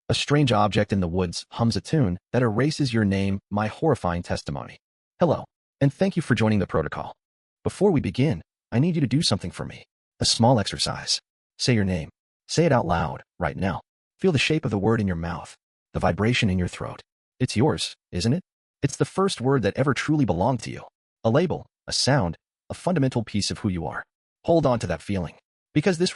A strange object in the woods hums a tune that erases your name, my horrifying testimony. Hello, and thank you for joining the protocol. Before we begin, I need you to do something for me. A small exercise. Say your name. Say it out loud, right now. Feel the shape of the word in your mouth, the vibration in your throat. It's yours, isn't it? It's the first word that ever truly belonged to you. A label, a sound, a fundamental piece of who you are. Hold on to that feeling. Because this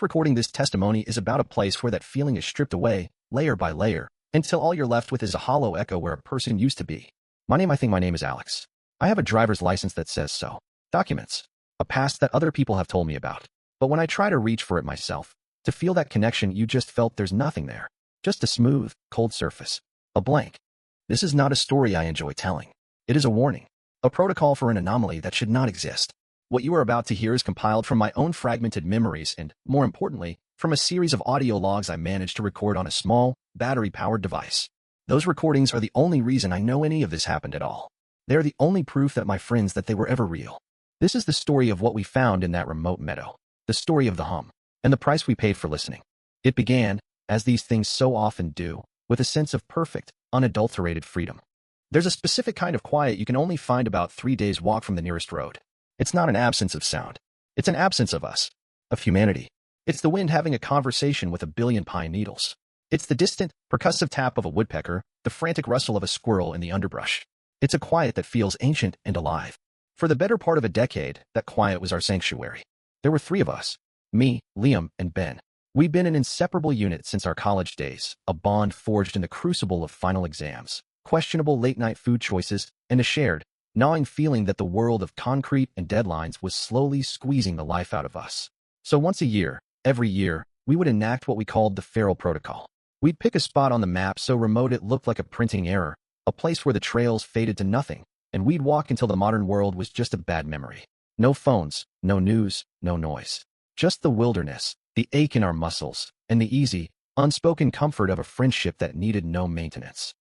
testimony is about a place where that feeling is stripped away, layer by layer, until all you're left with is a hollow echo where a person used to be. I think my name is Alex. I have a driver's license that says so. Documents. A past that other people have told me about. But when I try to reach for it myself, to feel that connection you just felt, there's nothing there. Just a smooth, cold surface. A blank. This is not a story I enjoy telling. It is a warning. A protocol for an anomaly that should not exist. What you are about to hear is compiled from my own fragmented memories and, more importantly, from a series of audio logs I managed to record on a small, battery-powered device. Those recordings are the only reason I know any of this happened at all. They are the only proof that my friends that they were ever real. This is the story of what we found in that remote meadow. The story of the hum. And the price we paid for listening. It began, as these things so often do, with a sense of perfect, unadulterated freedom. There's a specific kind of quiet you can only find about 3 days' walk from the nearest road. It's not an absence of sound. It's an absence of us, of humanity. It's the wind having a conversation with a billion pine needles. It's the distant, percussive tap of a woodpecker, the frantic rustle of a squirrel in the underbrush. It's a quiet that feels ancient and alive. For the better part of a decade, that quiet was our sanctuary. There were 3 of us. Me, Liam, and Ben. We'd been an inseparable unit since our college days, a bond forged in the crucible of final exams, questionable late-night food choices, and a shared, gnawing feeling that the world of concrete and deadlines was slowly squeezing the life out of us. So once a year, every year, we would enact what we called the Feral Protocol. We'd pick a spot on the map so remote it looked like a printing error, a place where the trails faded to nothing, and we'd walk until the modern world was just a bad memory. No phones, no news, no noise. Just the wilderness, the ache in our muscles, and the easy, unspoken comfort of a friendship that needed no maintenance.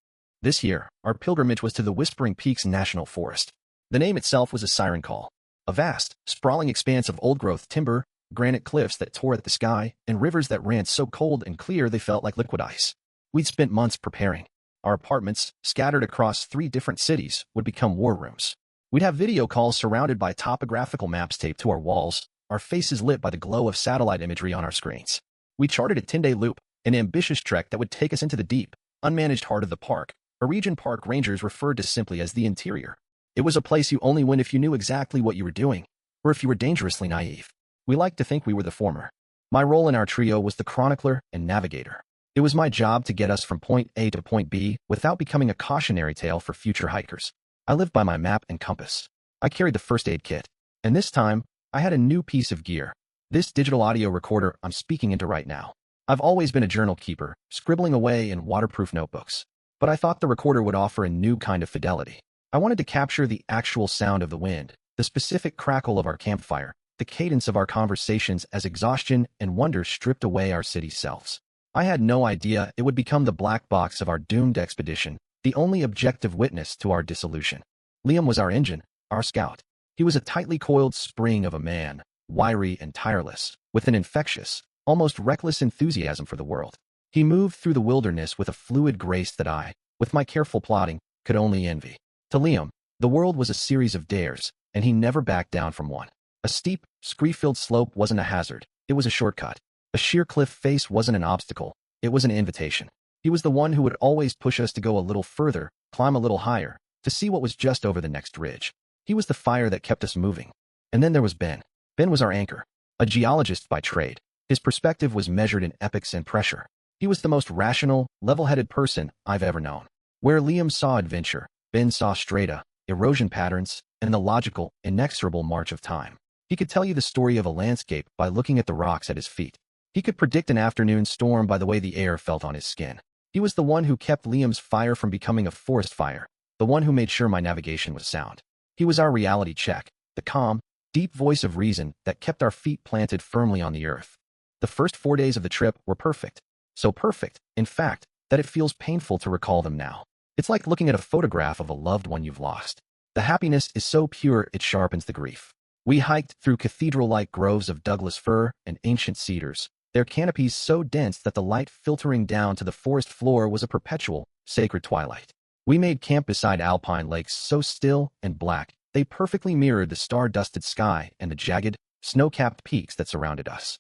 This year, our pilgrimage was to the Whispering Peaks National Forest. The name itself was a siren call. A vast, sprawling expanse of old-growth timber, granite cliffs that tore at the sky, and rivers that ran so cold and clear they felt like liquid ice. We'd spent months preparing. Our apartments, scattered across 3 different cities, would become war rooms. We'd have video calls surrounded by topographical maps taped to our walls, our faces lit by the glow of satellite imagery on our screens. We charted a 10-day loop, an ambitious trek that would take us into the deep, unmanaged heart of the park, a region park rangers referred to simply as the interior. It was a place you only went if you knew exactly what you were doing, or if you were dangerously naive. We liked to think we were the former. My role in our trio was the chronicler and navigator. It was my job to get us from point A to point B without becoming a cautionary tale for future hikers. I lived by my map and compass. I carried the first aid kit. And this time, I had a new piece of gear. This digital audio recorder I'm speaking into right now. I've always been a journal keeper, scribbling away in waterproof notebooks. But I thought the recorder would offer a new kind of fidelity. I wanted to capture the actual sound of the wind, the specific crackle of our campfire, the cadence of our conversations as exhaustion and wonder stripped away our city selves. I had no idea it would become the black box of our doomed expedition, the only objective witness to our dissolution. Liam was our engine, our scout. He was a tightly coiled spring of a man, wiry and tireless, with an infectious, almost reckless enthusiasm for the world. He moved through the wilderness with a fluid grace that I, with my careful plotting, could only envy. To Liam, the world was a series of dares, and he never backed down from one. A steep, scree-filled slope wasn't a hazard, it was a shortcut. A sheer cliff face wasn't an obstacle, it was an invitation. He was the one who would always push us to go a little further, climb a little higher, to see what was just over the next ridge. He was the fire that kept us moving. And then there was Ben. Ben was our anchor. A geologist by trade. His perspective was measured in epochs and pressure. He was the most rational, level-headed person I've ever known. Where Liam saw adventure, Ben saw strata, erosion patterns, and the logical, inexorable march of time. He could tell you the story of a landscape by looking at the rocks at his feet. He could predict an afternoon storm by the way the air felt on his skin. He was the one who kept Liam's fire from becoming a forest fire, the one who made sure my navigation was sound. He was our reality check, the calm, deep voice of reason that kept our feet planted firmly on the earth. The first 4 days of the trip were perfect. So perfect, in fact, that it feels painful to recall them now. It's like looking at a photograph of a loved one you've lost. The happiness is so pure it sharpens the grief. We hiked through cathedral-like groves of Douglas fir and ancient cedars, their canopies so dense that the light filtering down to the forest floor was a perpetual, sacred twilight. We made camp beside alpine lakes so still and black, they perfectly mirrored the star-dusted sky and the jagged, snow-capped peaks that surrounded us.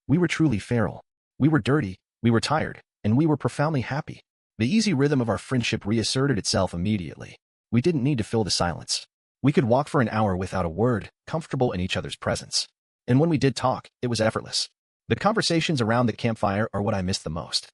We were truly feral. We were dirty, we were tired, and we were profoundly happy. The easy rhythm of our friendship reasserted itself immediately. We didn't need to fill the silence. We could walk for an hour without a word, comfortable in each other's presence. And when we did talk, it was effortless. The conversations around the campfire are what I miss the most.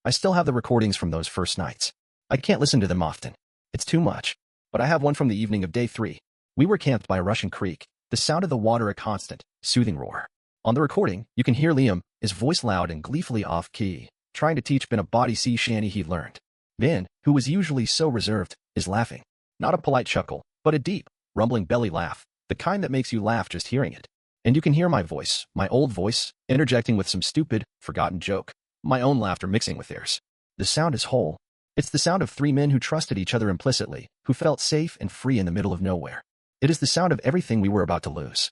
I still have the recordings from those first nights. I can't listen to them often. It's too much. But I have one from the evening of day 3. We were camped by a rushing creek, the sound of the water a constant, soothing roar. On the recording, you can hear Liam, his voice loud and gleefully off-key, trying to teach Ben a bawdy sea shanty he'd learned. Ben, who was usually so reserved, is laughing. Not a polite chuckle, but a deep, rumbling belly laugh, the kind that makes you laugh just hearing it. And you can hear my voice, my old voice, interjecting with some stupid, forgotten joke, my own laughter mixing with theirs. The sound is whole. It's the sound of 3 men who trusted each other implicitly, who felt safe and free in the middle of nowhere. It is the sound of everything we were about to lose.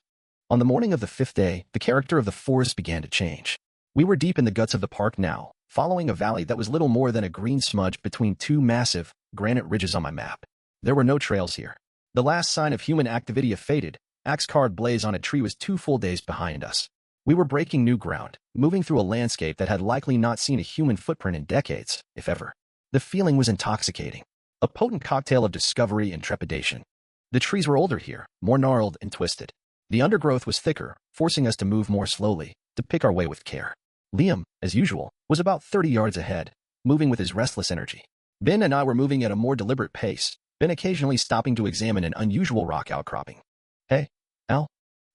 On the morning of the 5th day, the character of the forest began to change. We were deep in the guts of the park now, following a valley that was little more than a green smudge between 2 massive, granite ridges on my map. There were no trails here. The last sign of human activity had faded. Axe card blaze on a tree was 2 full days behind us. We were breaking new ground, moving through a landscape that had likely not seen a human footprint in decades, if ever. The feeling was intoxicating, a potent cocktail of discovery and trepidation. The trees were older here, more gnarled and twisted. The undergrowth was thicker, forcing us to move more slowly, to pick our way with care. Liam, as usual, was about 30 yards ahead, moving with his restless energy. Ben and I were moving at a more deliberate pace, Ben occasionally stopping to examine an unusual rock outcropping. "Hey, Al?"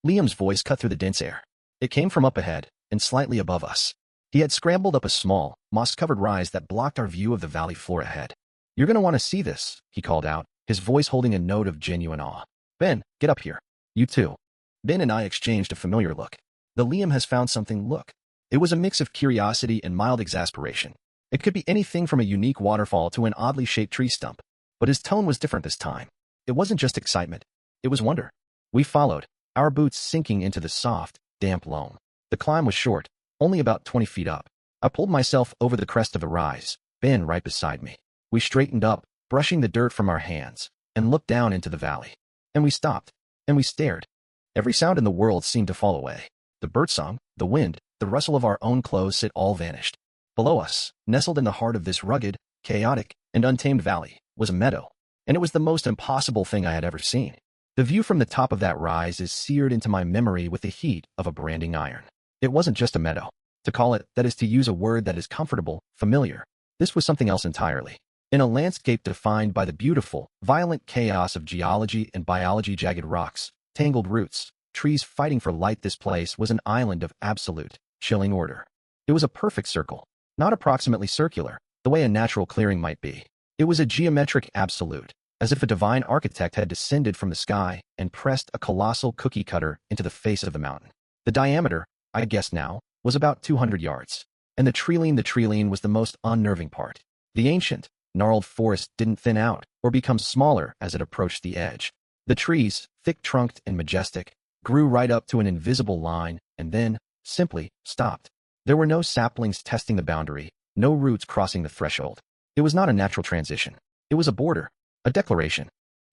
Liam's voice cut through the dense air. It came from up ahead, and slightly above us. He had scrambled up a small, moss-covered rise that blocked our view of the valley floor ahead. "You're going to want to see this," he called out, his voice holding a note of genuine awe. "Ben, get up here. You too." Ben and I exchanged a familiar look. The Liam has found something look. It was a mix of curiosity and mild exasperation. It could be anything from a unique waterfall to an oddly shaped tree stump. But his tone was different this time. It wasn't just excitement. It was wonder. We followed, our boots sinking into the soft, damp loam. The climb was short, only about 20 feet up. I pulled myself over the crest of the rise, Ben right beside me. We straightened up, brushing the dirt from our hands, and looked down into the valley. And we stopped, and we stared. Every sound in the world seemed to fall away. The birdsong, the wind, the rustle of our own clothes, it all vanished. Below us, nestled in the heart of this rugged, chaotic, and untamed valley, was a meadow, and it was the most impossible thing I had ever seen. The view from the top of that rise is seared into my memory with the heat of a branding iron. It wasn't just a meadow. To call it that is to use a word that is comfortable, familiar. This was something else entirely. In a landscape defined by the beautiful, violent chaos of geology and biology, jagged rocks, tangled roots, trees fighting for light, this place was an island of absolute, chilling order. It was a perfect circle, not approximately circular, the way a natural clearing might be. It was a geometric absolute, as if a divine architect had descended from the sky and pressed a colossal cookie cutter into the face of the mountain. The diameter, I guess now, was about 200 yards, and the treeline was the most unnerving part. The ancient, gnarled forest didn't thin out or become smaller as it approached the edge. The trees, thick-trunked and majestic, grew right up to an invisible line and then, simply, stopped. There were no saplings testing the boundary, no roots crossing the threshold. It was not a natural transition. It was a border, a declaration.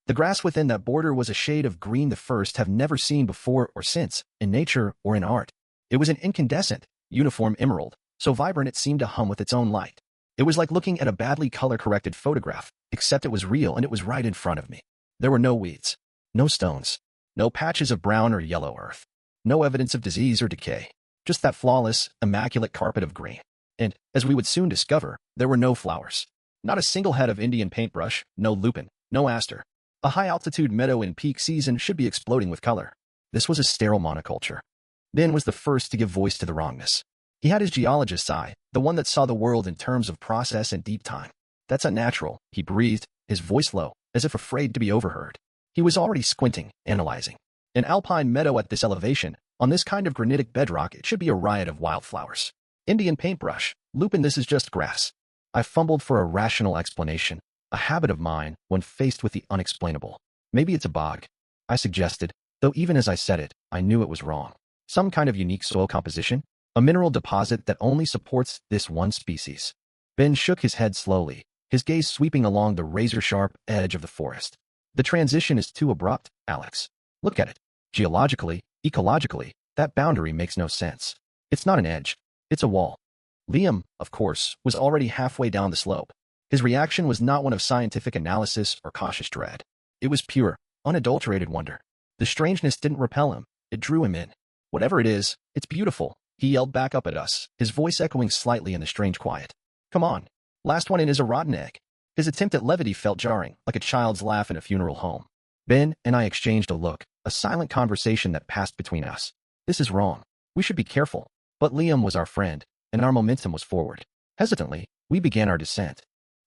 The grass within that border was a shade of green the first have never seen before or since, in nature or in art. It was an incandescent, uniform emerald, so vibrant it seemed to hum with its own light. It was like looking at a badly color-corrected photograph, except it was real and it was right in front of me. There were no weeds, no stones, no patches of brown or yellow earth, no evidence of disease or decay, just that flawless, immaculate carpet of green. And, as we would soon discover, there were no flowers. Not a single head of Indian paintbrush, no lupin, no aster. A high-altitude meadow in peak season should be exploding with color. This was a sterile monoculture. Ben was the first to give voice to the wrongness. He had his geologist's eye, the one that saw the world in terms of process and deep time. "That's unnatural," he breathed, his voice low, as if afraid to be overheard. He was already squinting, analyzing. An alpine meadow at this elevation, on this kind of granitic bedrock, it should be a riot of wildflowers. Indian paintbrush, lupin, this is just grass. I fumbled for a rational explanation, a habit of mine when faced with the unexplainable. "Maybe it's a bog," I suggested, though even as I said it, I knew it was wrong. "Some kind of unique soil composition? a mineral deposit that only supports this one species. Ben shook his head slowly, his gaze sweeping along the razor-sharp edge of the forest. The transition is too abrupt, Alex. Look at it. Geologically, ecologically, that boundary makes no sense. It's not an edge. It's a wall. Liam, of course, was already halfway down the slope. His reaction was not one of scientific analysis or cautious dread. It was pure, unadulterated wonder. The strangeness didn't repel him. It drew him in. Whatever it is, it's beautiful, he yelled back up at us, his voice echoing slightly in the strange quiet. Come on. Last one in is a rotten egg. His attempt at levity felt jarring, like a child's laugh in a funeral home. Ben and I exchanged a look, a silent conversation that passed between us. This is wrong. We should be careful. But Liam was our friend, and our momentum was forward. Hesitantly, we began our descent.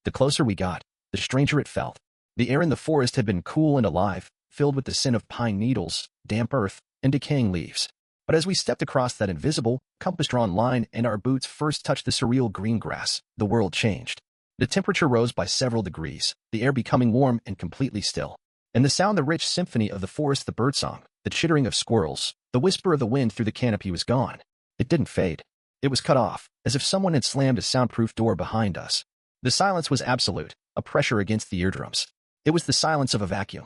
The closer we got, the stranger it felt. The air in the forest had been cool and alive, filled with the scent of pine needles, damp earth, and decaying leaves. But as we stepped across that invisible, compass-drawn line and our boots first touched the surreal green grass, the world changed. The temperature rose by several degrees, the air becoming warm and completely still. And the rich symphony of the forest, the birdsong, the chittering of squirrels, the whisper of the wind through the canopy was gone. It didn't fade. It was cut off, as if someone had slammed a soundproof door behind us. The silence was absolute, a pressure against the eardrums. It was the silence of a vacuum.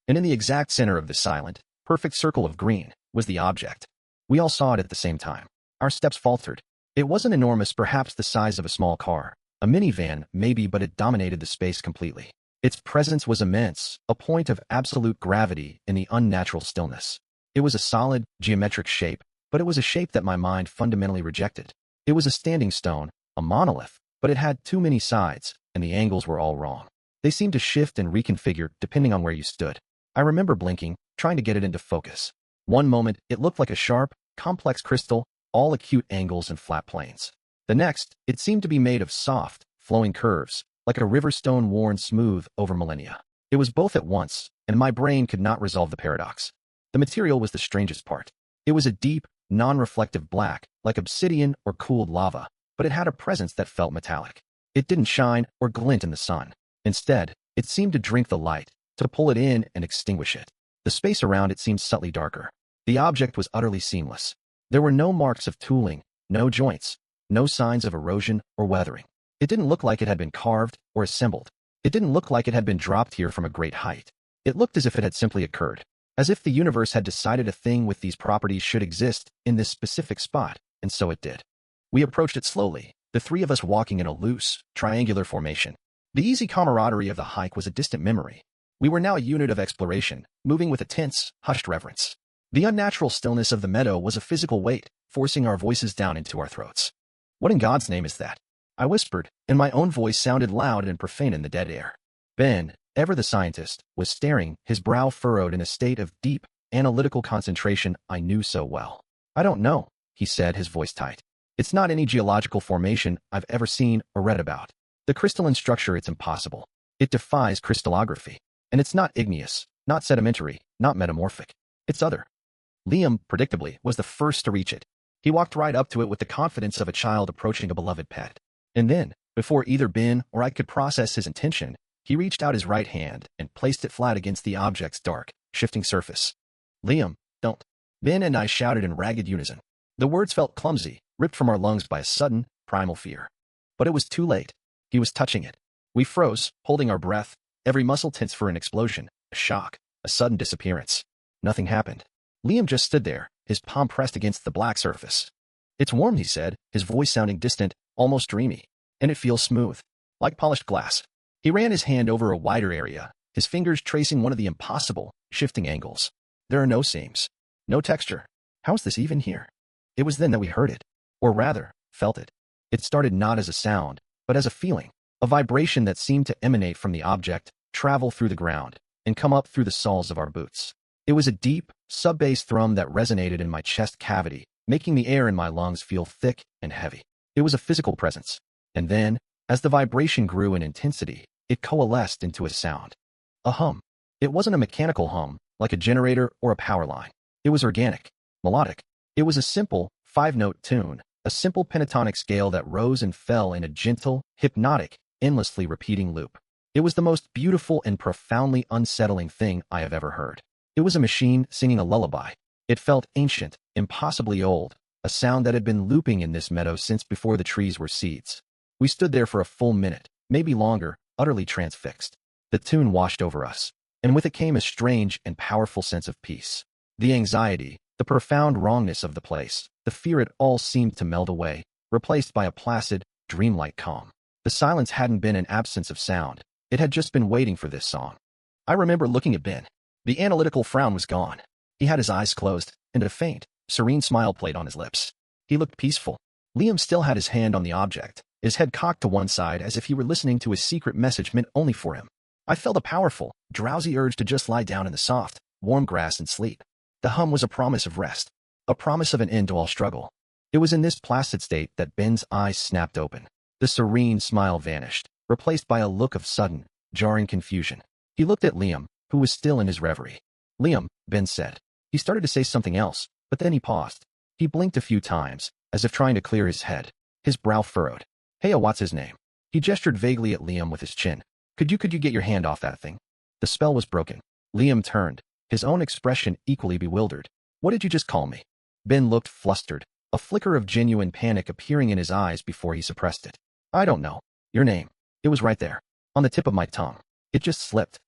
And in the exact center of the silent, perfect circle of green, was the object. We all saw it at the same time. Our steps faltered. It wasn't enormous, perhaps the size of a small car. A minivan, maybe, but it dominated the space completely. Its presence was immense, a point of absolute gravity in the unnatural stillness. It was a solid, geometric shape, but it was a shape that my mind fundamentally rejected. It was a standing stone, a monolith, but it had too many sides, and the angles were all wrong. They seemed to shift and reconfigure depending on where you stood. I remember blinking, trying to get it into focus. One moment, it looked like a sharp, complex crystal, all acute angles and flat planes. The next, it seemed to be made of soft, flowing curves, like a river stone worn smooth over millennia. It was both at once, and my brain could not resolve the paradox. The material was the strangest part. It was a deep, non-reflective black, like obsidian or cooled lava, but it had a presence that felt metallic. It didn't shine or glint in the sun. Instead, it seemed to drink the light, to pull it in and extinguish it. The space around it seemed subtly darker. The object was utterly seamless. There were no marks of tooling, no joints, no signs of erosion or weathering. It didn't look like it had been carved or assembled. It didn't look like it had been dropped here from a great height. It looked as if it had simply occurred, as if the universe had decided a thing with these properties should exist in this specific spot, and so it did. We approached it slowly, the three of us walking in a loose, triangular formation. The easy camaraderie of the hike was a distant memory. We were now a unit of exploration, moving with a tense, hushed reverence. The unnatural stillness of the meadow was a physical weight, forcing our voices down into our throats. What in God's name is that? I whispered, and my own voice sounded loud and profane in the dead air. Ben, ever the scientist, was staring, his brow furrowed in a state of deep, analytical concentration I knew so well. I don't know, he said, his voice tight. It's not any geological formation I've ever seen or read about. The crystalline structure, it's impossible. It defies crystallography. And it's not igneous, not sedimentary, not metamorphic. It's other. Liam, predictably, was the first to reach it. He walked right up to it with the confidence of a child approaching a beloved pet. And then, before either Ben or I could process his intention, he reached out his right hand and placed it flat against the object's dark, shifting surface. Liam, don't. Ben and I shouted in ragged unison. The words felt clumsy, ripped from our lungs by a sudden, primal fear. But it was too late. He was touching it. We froze, holding our breath, every muscle tense for an explosion, a shock, a sudden disappearance. Nothing happened. Liam just stood there, his palm pressed against the black surface. It's warm, he said, his voice sounding distant, almost dreamy. And it feels smooth, like polished glass. He ran his hand over a wider area, his fingers tracing one of the impossible, shifting angles. There are no seams, no texture. How is this even here? It was then that we heard it, or rather, felt it. It started not as a sound, but as a feeling, a vibration that seemed to emanate from the object, travel through the ground, and come up through the soles of our boots. It was a deep, sub-bass thrum that resonated in my chest cavity, making the air in my lungs feel thick and heavy. It was a physical presence. And then, as the vibration grew in intensity, it coalesced into a sound. A hum. It wasn't a mechanical hum, like a generator or a power line. It was organic, melodic. It was a simple, five-note tune, a simple pentatonic scale that rose and fell in a gentle, hypnotic, endlessly repeating loop. It was the most beautiful and profoundly unsettling thing I have ever heard. It was a machine singing a lullaby. It felt ancient, impossibly old, a sound that had been looping in this meadow since before the trees were seeds. We stood there for a full minute, maybe longer, utterly transfixed. The tune washed over us, and with it came a strange and powerful sense of peace. The anxiety, the profound wrongness of the place, the fear, it all seemed to melt away, replaced by a placid, dreamlike calm. The silence hadn't been an absence of sound. It had just been waiting for this song. I remember looking at Ben. The analytical frown was gone. He had his eyes closed, and a faint, serene smile played on his lips. He looked peaceful. Liam still had his hand on the object, his head cocked to one side as if he were listening to a secret message meant only for him. I felt a powerful, drowsy urge to just lie down in the soft, warm grass and sleep. The hum was a promise of rest, a promise of an end to all struggle. It was in this placid state that Ben's eyes snapped open. The serene smile vanished, replaced by a look of sudden, jarring confusion. He looked at Liam, who was still in his reverie. "Liam," Ben said. He started to say something else, but then he paused. He blinked a few times, as if trying to clear his head. His brow furrowed. "Hey, what's his name?" He gestured vaguely at Liam with his chin. Could you get your hand off that thing?" The spell was broken. Liam turned, his own expression equally bewildered. "What did you just call me?" Ben looked flustered, a flicker of genuine panic appearing in his eyes before he suppressed it. "I don't know. Your name. It was right there, on the tip of my tongue. It just slipped."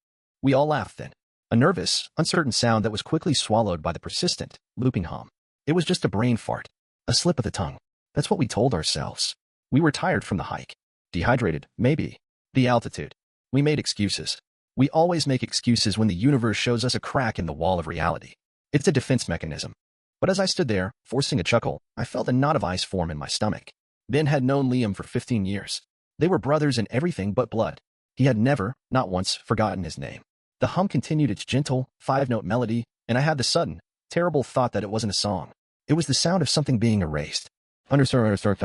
We all laughed then. A nervous, uncertain sound that was quickly swallowed by the persistent, looping hum. It was just a brain fart. A slip of the tongue. That's what we told ourselves. We were tired from the hike. Dehydrated, maybe. The altitude. We made excuses. We always make excuses when the universe shows us a crack in the wall of reality. It's a defense mechanism. But as I stood there, forcing a chuckle, I felt a knot of ice form in my stomach. Ben had known Liam for 15 years. They were brothers in everything but blood. He had never, not once, forgotten his name. The hum continued its gentle, five-note melody, and I had the sudden, terrible thought that it wasn't a song. It was the sound of something being erased. Underscore, underscore,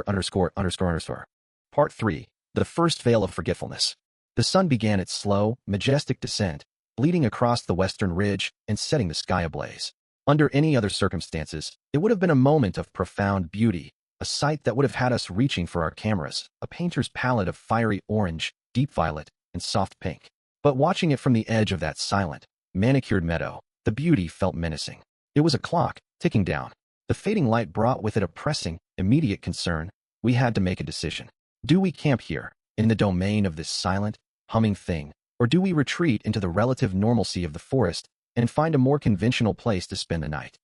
underscore, underscore. Part 3. The first veil of forgetfulness. The sun began its slow, majestic descent, bleeding across the western ridge and setting the sky ablaze. Under any other circumstances, it would have been a moment of profound beauty, a sight that would have had us reaching for our cameras, a painter's palette of fiery orange, deep violet, and soft pink. But watching it from the edge of that silent, manicured meadow, the beauty felt menacing. It was a clock, ticking down. The fading light brought with it a pressing, immediate concern. We had to make a decision. Do we camp here, in the domain of this silent, humming thing, or do we retreat into the relative normalcy of the forest and find a more conventional place to spend the night?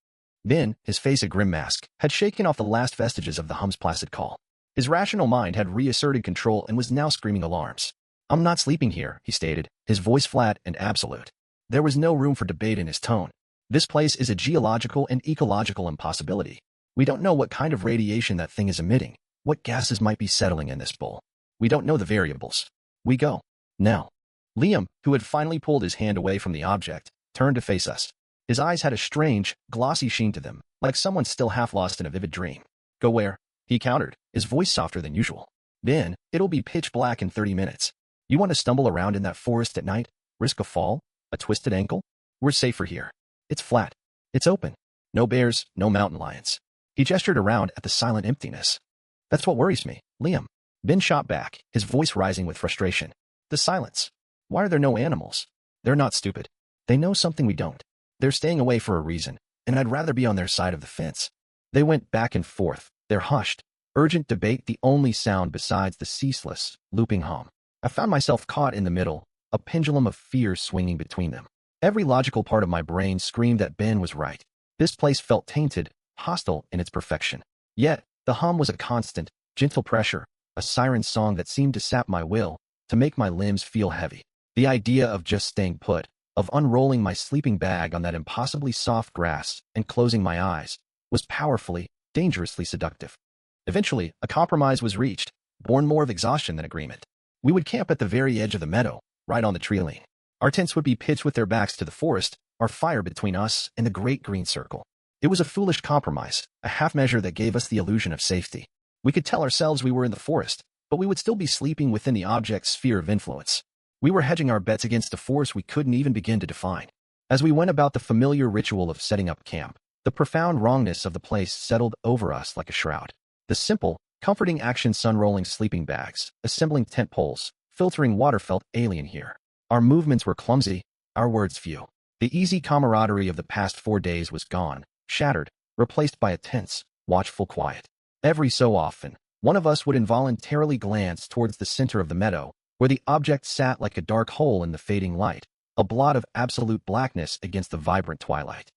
Ben, his face a grim mask, had shaken off the last vestiges of the hum's placid call. His rational mind had reasserted control and was now screaming alarms. "I'm not sleeping here," he stated, his voice flat and absolute. There was no room for debate in his tone. "This place is a geological and ecological impossibility. We don't know what kind of radiation that thing is emitting, what gases might be settling in this bowl. We don't know the variables. We go. Now." Liam, who had finally pulled his hand away from the object, turned to face us. His eyes had a strange, glossy sheen to them, like someone still half lost in a vivid dream. "Go where?" he countered, his voice softer than usual. "Ben, it'll be pitch black in 30 minutes. You want to stumble around in that forest at night? Risk a fall? A twisted ankle? We're safer here. It's flat. It's open. No bears, no mountain lions." He gestured around at the silent emptiness. "That's what worries me, Liam." Ben shot back, his voice rising with frustration. "The silence. Why are there no animals? They're not stupid. They know something we don't. They're staying away for a reason, and I'd rather be on their side of the fence." They went back and forth, their hushed, urgent debate the only sound besides the ceaseless, looping hum. I found myself caught in the middle, a pendulum of fear swinging between them. Every logical part of my brain screamed that Ben was right. This place felt tainted, hostile in its perfection. Yet, the hum was a constant, gentle pressure, a siren song that seemed to sap my will, to make my limbs feel heavy. The idea of just staying put, of unrolling my sleeping bag on that impossibly soft grass and closing my eyes, was powerfully, dangerously seductive. Eventually, a compromise was reached, born more of exhaustion than agreement. We would camp at the very edge of the meadow, right on the tree line. Our tents would be pitched with their backs to the forest, our fire between us and the great green circle. It was a foolish compromise, a half measure that gave us the illusion of safety. We could tell ourselves we were in the forest, but we would still be sleeping within the object's sphere of influence. We were hedging our bets against a force we couldn't even begin to define. As we went about the familiar ritual of setting up camp, the profound wrongness of the place settled over us like a shroud. The simple, comforting action: sun rolling sleeping bags, assembling tent poles, filtering water felt alien here. Our movements were clumsy, our words few. The easy camaraderie of the past 4 days was gone, shattered, replaced by a tense, watchful quiet. Every so often, one of us would involuntarily glance towards the center of the meadow, where the object sat like a dark hole in the fading light, a blot of absolute blackness against the vibrant twilight.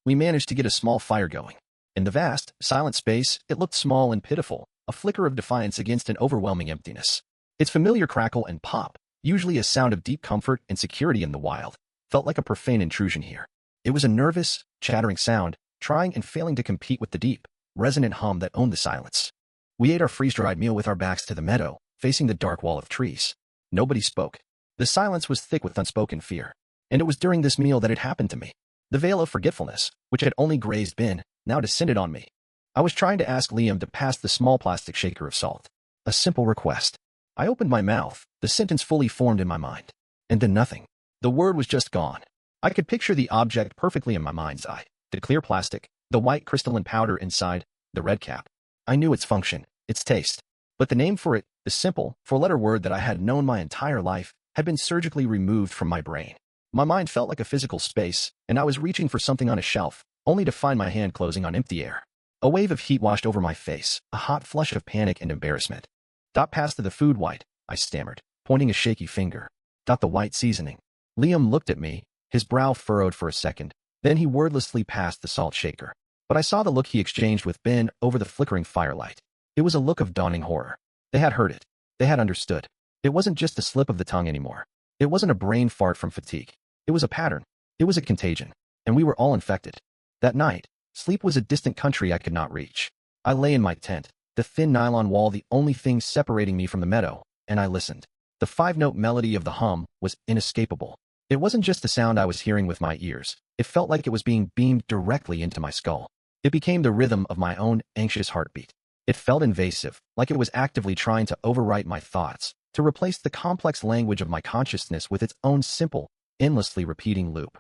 We managed to get a small fire going. In the vast, silent space, it looked small and pitiful, a flicker of defiance against an overwhelming emptiness. Its familiar crackle and pop, usually a sound of deep comfort and security in the wild, felt like a profane intrusion here. It was a nervous, chattering sound, trying and failing to compete with the deep, resonant hum that owned the silence. We ate our freeze-dried meal with our backs to the meadow, facing the dark wall of trees. Nobody spoke. The silence was thick with unspoken fear. And it was during this meal that it happened to me. The veil of forgetfulness, which had only grazed Ben, now descended on me. I was trying to ask Liam to pass the small plastic shaker of salt. A simple request. I opened my mouth, the sentence fully formed in my mind. And then nothing. The word was just gone. I could picture the object perfectly in my mind's eye. The clear plastic, the white crystalline powder inside, the red cap. I knew its function, its taste. But the name for it, the simple, four-letter word that I had known my entire life, had been surgically removed from my brain. My mind felt like a physical space, and I was reaching for something on a shelf, only to find my hand closing on empty air. A wave of heat washed over my face, a hot flush of panic and embarrassment. "Dot pass to the food white," I stammered, pointing a shaky finger. "Dot the white seasoning." Liam looked at me, his brow furrowed for a second, then he wordlessly passed the salt shaker. But I saw the look he exchanged with Ben over the flickering firelight. It was a look of dawning horror. They had heard it. They had understood. It wasn't just a slip of the tongue anymore. It wasn't a brain fart from fatigue. It was a pattern. It was a contagion. And we were all infected. That night, sleep was a distant country I could not reach. I lay in my tent, the thin nylon wall the only thing separating me from the meadow, and I listened. The five-note melody of the hum was inescapable. It wasn't just the sound I was hearing with my ears. It felt like it was being beamed directly into my skull. It became the rhythm of my own anxious heartbeat. It felt invasive, like it was actively trying to overwrite my thoughts, to replace the complex language of my consciousness with its own simple, endlessly repeating loop.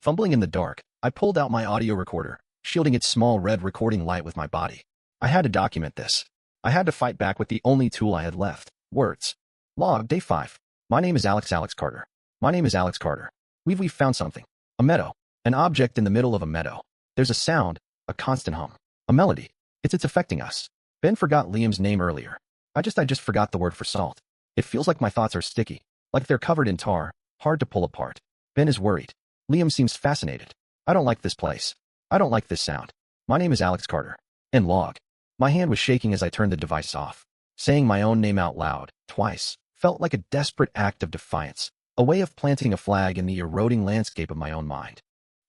Fumbling in the dark, I pulled out my audio recorder, shielding its small red recording light with my body. I had to document this. I had to fight back with the only tool I had left, words. Log, day 5. My name is Alex Carter. My name is Alex Carter. We've found something. A meadow. An object in the middle of a meadow. There's a sound, a constant hum, a melody. It's affecting us. Ben forgot Liam's name earlier. I just forgot the word for salt. It feels like my thoughts are sticky, like they're covered in tar, hard to pull apart. Ben is worried. Liam seems fascinated. I don't like this place. I don't like this sound. My name is Alex Carter. And log. My hand was shaking as I turned the device off. Saying my own name out loud, twice, felt like a desperate act of defiance, a way of planting a flag in the eroding landscape of my own mind.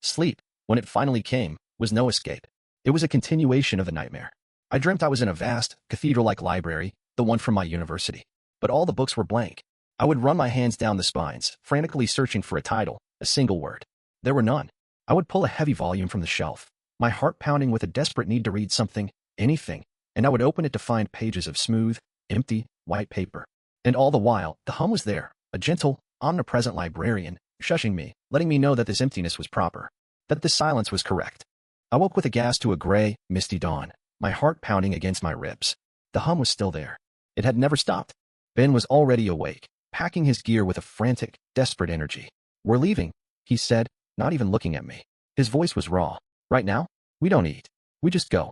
Sleep, when it finally came, was no escape. It was a continuation of the nightmare. I dreamt I was in a vast, cathedral-like library, the one from my university. But all the books were blank. I would run my hands down the spines, frantically searching for a title, a single word. There were none. I would pull a heavy volume from the shelf, my heart pounding with a desperate need to read something, anything, and I would open it to find pages of smooth, empty, white paper. And all the while, the hum was there, a gentle, omnipresent librarian, shushing me, letting me know that this emptiness was proper, that this silence was correct. I woke with a gasp to a gray, misty dawn, my heart pounding against my ribs. The hum was still there. It had never stopped. Ben was already awake, packing his gear with a frantic, desperate energy. "We're leaving," he said, not even looking at me. His voice was raw. "Right now? We don't eat. We just go."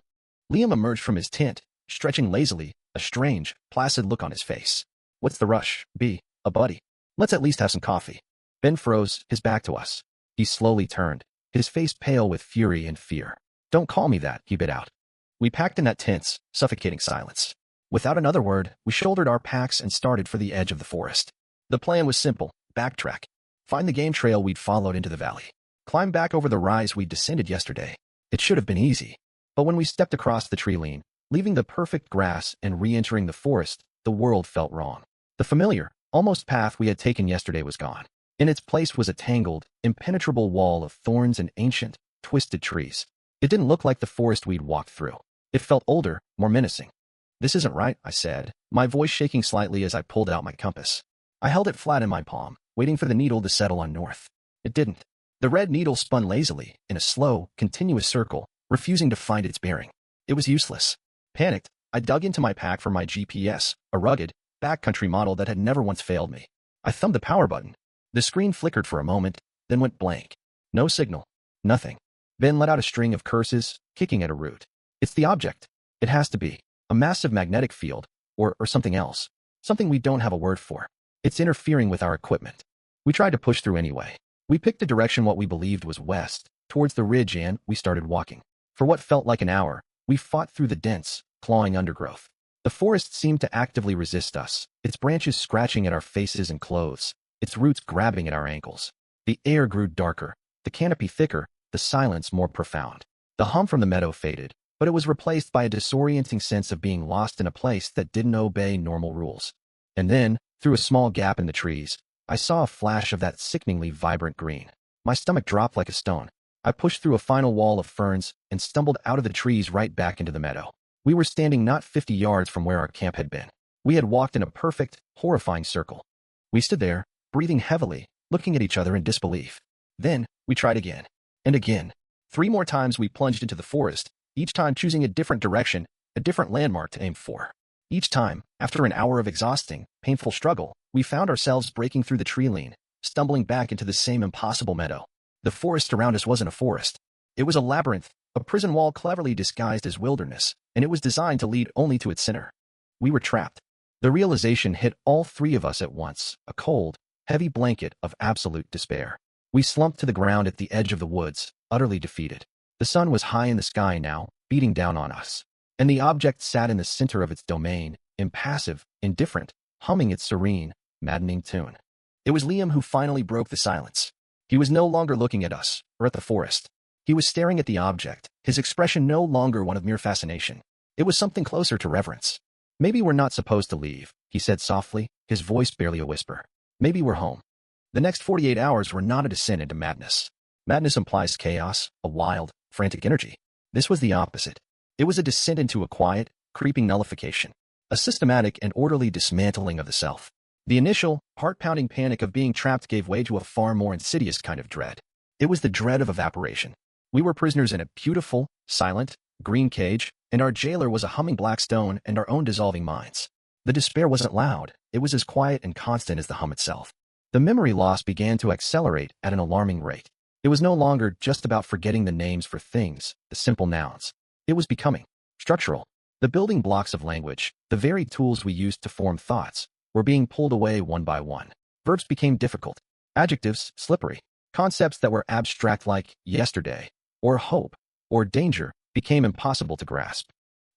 Liam emerged from his tent, stretching lazily, a strange, placid look on his face. "What's the rush, B? A buddy? Let's at least have some coffee." Ben froze, his back to us. He slowly turned, his face pale with fury and fear. "Don't call me that," he bit out. We packed in that tense, suffocating silence. Without another word, we shouldered our packs and started for the edge of the forest. The plan was simple: backtrack. Find the game trail we'd followed into the valley. Climb back over the rise we'd descended yesterday. It should have been easy. But when we stepped across the tree line, leaving the perfect grass and re-entering the forest, the world felt wrong. The familiar, almost path we had taken yesterday was gone. In its place was a tangled, impenetrable wall of thorns and ancient, twisted trees. It didn't look like the forest we'd walked through. It felt older, more menacing. "This isn't right," I said, my voice shaking slightly as I pulled out my compass. I held it flat in my palm, waiting for the needle to settle on north. It didn't. The red needle spun lazily, in a slow, continuous circle, refusing to find its bearing. It was useless. Panicked, I dug into my pack for my GPS, a rugged, backcountry model that had never once failed me. I thumbed the power button. The screen flickered for a moment, then went blank. No signal. Nothing. Ben let out a string of curses, kicking at a root. It's the object. It has to be. A massive magnetic field, or something else. Something we don't have a word for. It's interfering with our equipment. We tried to push through anyway. We picked a direction what we believed was west, towards the ridge, and we started walking. For what felt like an hour, we fought through the dense, clawing undergrowth. The forest seemed to actively resist us, its branches scratching at our faces and clothes, its roots grabbing at our ankles. The air grew darker, the canopy thicker, the silence more profound. The hum from the meadow faded, but it was replaced by a disorienting sense of being lost in a place that didn't obey normal rules. And then, through a small gap in the trees, I saw a flash of that sickeningly vibrant green. My stomach dropped like a stone. I pushed through a final wall of ferns and stumbled out of the trees right back into the meadow. We were standing not 50 yards from where our camp had been. We had walked in a perfect, horrifying circle. We stood there, breathing heavily, looking at each other in disbelief. Then, we tried again. And again. 3 more times we plunged into the forest, each time choosing a different direction, a different landmark to aim for. Each time, after an hour of exhausting, painful struggle, we found ourselves breaking through the tree line, stumbling back into the same impossible meadow. The forest around us wasn't a forest. It was a labyrinth, a prison wall cleverly disguised as wilderness, and it was designed to lead only to its center. We were trapped. The realization hit all 3 of us at once, a cold, heavy blanket of absolute despair. We slumped to the ground at the edge of the woods, utterly defeated. The sun was high in the sky now, beating down on us. And the object sat in the center of its domain, impassive, indifferent, humming its serene, maddening tune. It was Liam who finally broke the silence. He was no longer looking at us, or at the forest. He was staring at the object, his expression no longer one of mere fascination. It was something closer to reverence. "Maybe we're not supposed to leave," he said softly, his voice barely a whisper. "Maybe we're home." The next 48 hours were not a descent into madness. Madness implies chaos, a wild, frantic energy. This was the opposite. It was a descent into a quiet, creeping nullification, a systematic and orderly dismantling of the self. The initial, heart-pounding panic of being trapped gave way to a far more insidious kind of dread. It was the dread of evaporation. We were prisoners in a beautiful, silent, green cage, and our jailer was a humming black stone and our own dissolving minds. The despair wasn't loud. It was as quiet and constant as the hum itself. The memory loss began to accelerate at an alarming rate. It was no longer just about forgetting the names for things, the simple nouns. It was becoming structural. The building blocks of language, the very tools we used to form thoughts, were being pulled away one by one. Verbs became difficult. Adjectives, slippery. Concepts that were abstract like yesterday, or hope, or danger, became impossible to grasp.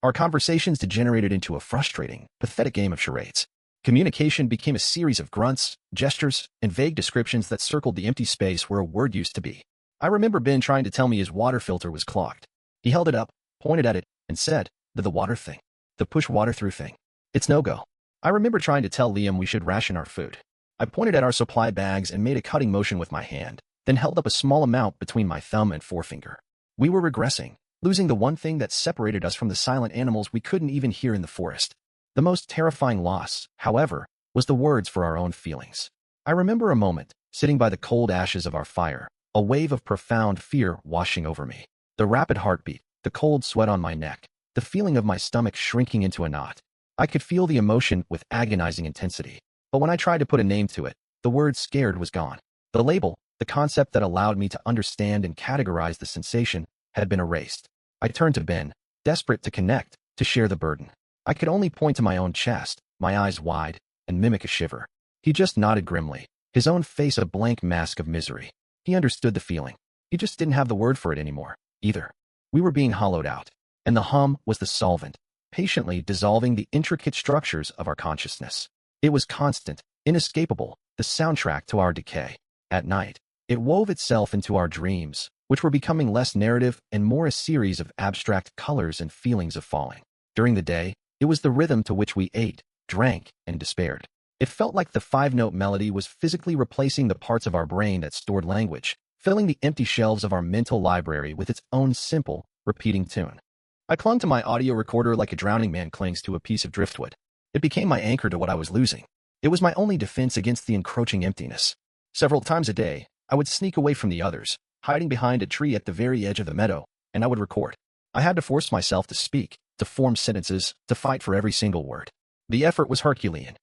Our conversations degenerated into a frustrating, pathetic game of charades. Communication became a series of grunts, gestures, and vague descriptions that circled the empty space where a word used to be. I remember Ben trying to tell me his water filter was clogged. He held it up, pointed at it, and said, the water thing. The push water through thing. It's no go. I remember trying to tell Liam we should ration our food. I pointed at our supply bags and made a cutting motion with my hand, then held up a small amount between my thumb and forefinger. We were regressing, losing the one thing that separated us from the silent animals we couldn't even hear in the forest. The most terrifying loss, however, was the words for our own feelings. I remember a moment, sitting by the cold ashes of our fire, a wave of profound fear washing over me. The rapid heartbeat, the cold sweat on my neck, the feeling of my stomach shrinking into a knot. I could feel the emotion with agonizing intensity. But when I tried to put a name to it, the word scared was gone. The label, the concept that allowed me to understand and categorize the sensation, had been erased. I turned to Ben, desperate to connect, to share the burden. I could only point to my own chest, my eyes wide, and mimic a shiver. He just nodded grimly, his own face a blank mask of misery. He understood the feeling. He just didn't have the word for it anymore, either. We were being hollowed out, and the hum was the solvent, patiently dissolving the intricate structures of our consciousness. It was constant, inescapable, the soundtrack to our decay. At night, it wove itself into our dreams, which were becoming less narrative and more a series of abstract colors and feelings of falling. During the day, it was the rhythm to which we ate, drank, and despaired. It felt like the 5-note melody was physically replacing the parts of our brain that stored language, filling the empty shelves of our mental library with its own simple, repeating tune. I clung to my audio recorder like a drowning man clings to a piece of driftwood. It became my anchor to what I was losing. It was my only defense against the encroaching emptiness. Several times a day, I would sneak away from the others, hiding behind a tree at the very edge of the meadow, and I would record. I had to force myself to speak, to form sentences, to fight for every single word. The effort was Herculean.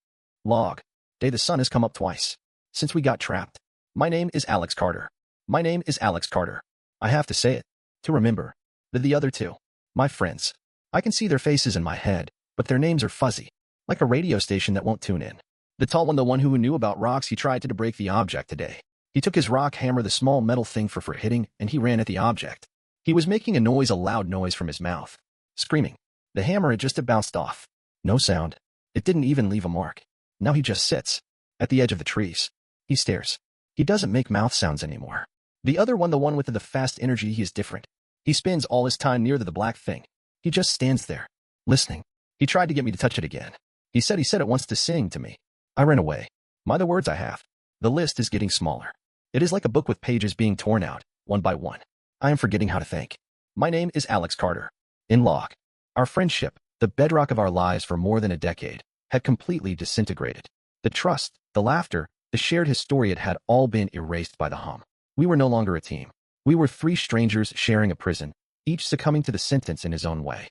Log. Day the sun has come up twice. Since we got trapped. My name is Alex Carter. My name is Alex Carter. I have to say it. To remember. The other two. My friends. I can see their faces in my head, but their names are fuzzy. Like a radio station that won't tune in. The tall one, the one who knew about rocks, he tried to break the object today. He took his rock hammer, the small metal thing for hitting, and he ran at the object. He was making a noise, a loud noise from his mouth. Screaming. The hammer had just bounced off. No sound. It didn't even leave a mark. Now he just sits. At the edge of the trees. He stares. He doesn't make mouth sounds anymore. The other one, the one with the fast energy, he is different. He spends all his time near the black thing. He just stands there. Listening. He tried to get me to touch it again. He said it wants to sing to me. I ran away. The words I have. The list is getting smaller. It is like a book with pages being torn out, one by one. I am forgetting how to think. My name is Alex Carter. In log. Our friendship, the bedrock of our lives for more than a decade, had completely disintegrated. The trust, the laughter, the shared history, it had all been erased by the hum. We were no longer a team. We were three strangers sharing a prison, each succumbing to the sentence in his own way.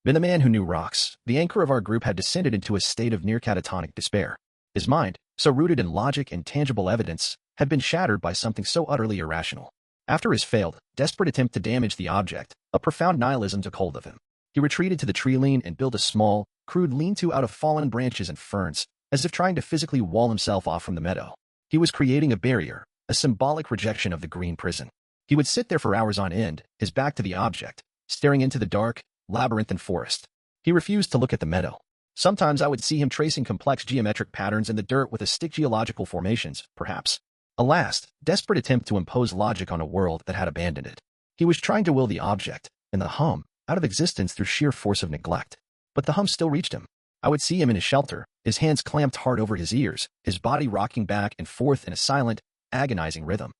Then the man who knew rocks, the anchor of our group, had descended into a state of near catatonic despair. His mind, so rooted in logic and tangible evidence, had been shattered by something so utterly irrational. After his failed, desperate attempt to damage the object, a profound nihilism took hold of him. He retreated to the tree line and built a small, crude lean-to out of fallen branches and ferns, as if trying to physically wall himself off from the meadow. He was creating a barrier, a symbolic rejection of the green prison. He would sit there for hours on end, his back to the object, staring into the dark, labyrinthine forest. He refused to look at the meadow. Sometimes I would see him tracing complex geometric patterns in the dirt with a stick, geological formations, perhaps. A last, desperate attempt to impose logic on a world that had abandoned it. He was trying to will the object, and the hum, out of existence through sheer force of neglect. But the hum still reached him. I would see him in his shelter, his hands clamped hard over his ears, his body rocking back and forth in a silent, agonizing rhythm.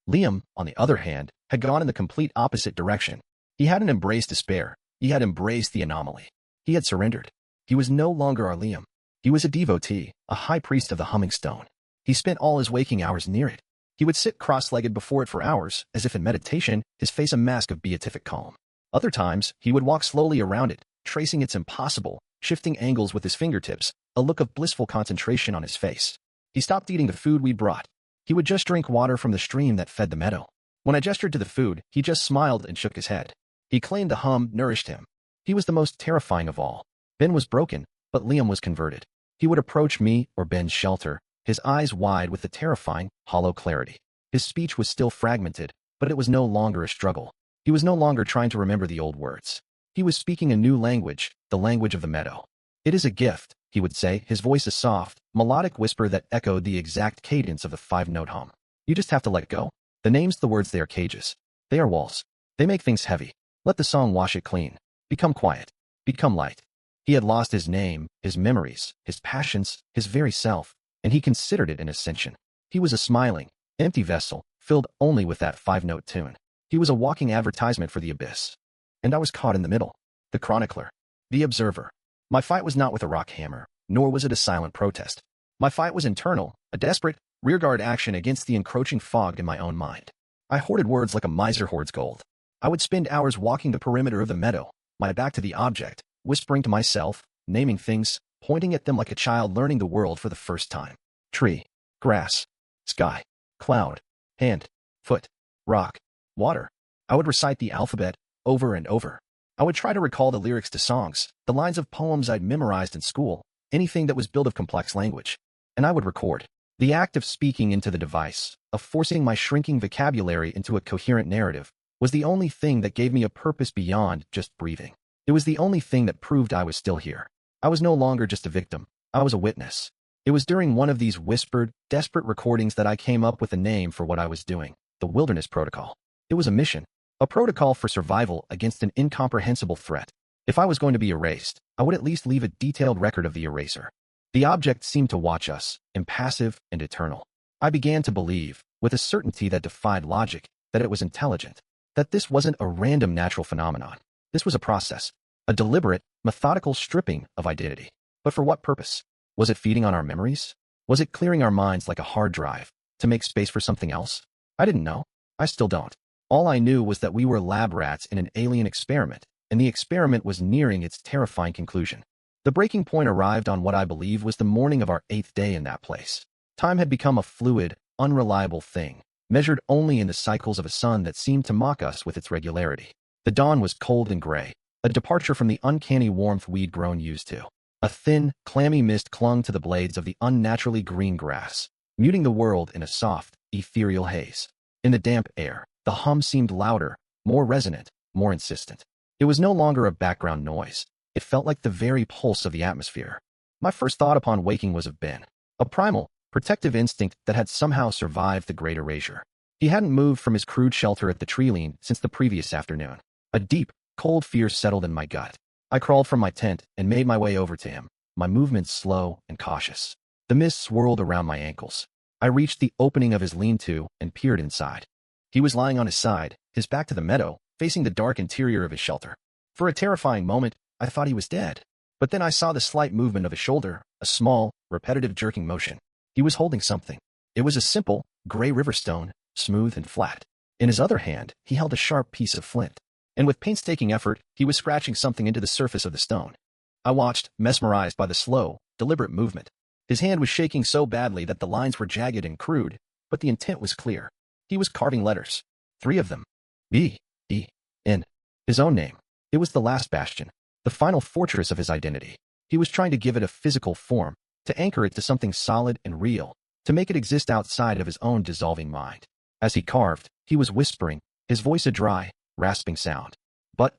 Liam, on the other hand, had gone in the complete opposite direction. He hadn't embraced despair. He had embraced the anomaly. He had surrendered. He was no longer our Liam. He was a devotee, a high priest of the humming stone. He spent all his waking hours near it. He would sit cross-legged before it for hours, as if in meditation, his face a mask of beatific calm. Other times, he would walk slowly around it, tracing its impossible, shifting angles with his fingertips, a look of blissful concentration on his face. He stopped eating the food we brought. He would just drink water from the stream that fed the meadow. When I gestured to the food, he just smiled and shook his head. He claimed the hum nourished him. He was the most terrifying of all. Ben was broken, but Liam was converted. He would approach me or Ben's shelter, his eyes wide with the terrifying, hollow clarity. His speech was still fragmented, but it was no longer a struggle. He was no longer trying to remember the old words. He was speaking a new language, the language of the meadow. It is a gift, he would say, his voice a soft, melodic whisper that echoed the exact cadence of the five-note hum. You just have to let go. The names, the words, they are cages. They are walls. They make things heavy. Let the song wash it clean. Become quiet. Become light. He had lost his name, his memories, his passions, his very self, and he considered it an ascension. He was a smiling, empty vessel, filled only with that five-note tune. He was a walking advertisement for the abyss. And I was caught in the middle. The chronicler. The observer. My fight was not with a rock hammer, nor was it a silent protest. My fight was internal, a desperate, rearguard action against the encroaching fog in my own mind. I hoarded words like a miser hoards gold. I would spend hours walking the perimeter of the meadow, my back to the object, whispering to myself, naming things, pointing at them like a child learning the world for the first time. Tree, grass, sky, cloud, hand, foot, rock, water. I would recite the alphabet over and over. I would try to recall the lyrics to songs, the lines of poems I'd memorized in school, anything that was built of complex language. And I would record. The act of speaking into the device, of forcing my shrinking vocabulary into a coherent narrative, was the only thing that gave me a purpose beyond just breathing. It was the only thing that proved I was still here. I was no longer just a victim. I was a witness. It was during one of these whispered, desperate recordings that I came up with a name for what I was doing, the Wilderness Protocol. It was a mission, a protocol for survival against an incomprehensible threat. If I was going to be erased, I would at least leave a detailed record of the eraser. The object seemed to watch us, impassive and eternal. I began to believe, with a certainty that defied logic, that it was intelligent, that this wasn't a random natural phenomenon. This was a process, a deliberate, methodical stripping of identity. But for what purpose? Was it feeding on our memories? Was it clearing our minds like a hard drive, to make space for something else? I didn't know. I still don't. All I knew was that we were lab rats in an alien experiment, and the experiment was nearing its terrifying conclusion. The breaking point arrived on what I believe was the morning of our 8th day in that place. Time had become a fluid, unreliable thing, measured only in the cycles of a sun that seemed to mock us with its regularity. The dawn was cold and gray, a departure from the uncanny warmth we'd grown used to. A thin, clammy mist clung to the blades of the unnaturally green grass, muting the world in a soft, ethereal haze. In the damp air, the hum seemed louder, more resonant, more insistent. It was no longer a background noise. It felt like the very pulse of the atmosphere. My first thought upon waking was of Ben, a primal, protective instinct that had somehow survived the great erasure. He hadn't moved from his crude shelter at the tree-line since the previous afternoon. A deep, cold fear settled in my gut. I crawled from my tent and made my way over to him, my movements slow and cautious. The mist swirled around my ankles. I reached the opening of his lean-to and peered inside. He was lying on his side, his back to the meadow, facing the dark interior of his shelter. For a terrifying moment, I thought he was dead. But then I saw the slight movement of his shoulder, a small, repetitive jerking motion. He was holding something. It was a simple, gray river stone, smooth and flat. In his other hand, he held a sharp piece of flint. And with painstaking effort, he was scratching something into the surface of the stone. I watched, mesmerized by the slow, deliberate movement. His hand was shaking so badly that the lines were jagged and crude, but the intent was clear. He was carving letters. 3 of them. B, E, N. His own name. It was the last bastion, the final fortress of his identity. He was trying to give it a physical form, to anchor it to something solid and real, to make it exist outside of his own dissolving mind. As he carved, he was whispering, his voice a dry, rasping sound. But,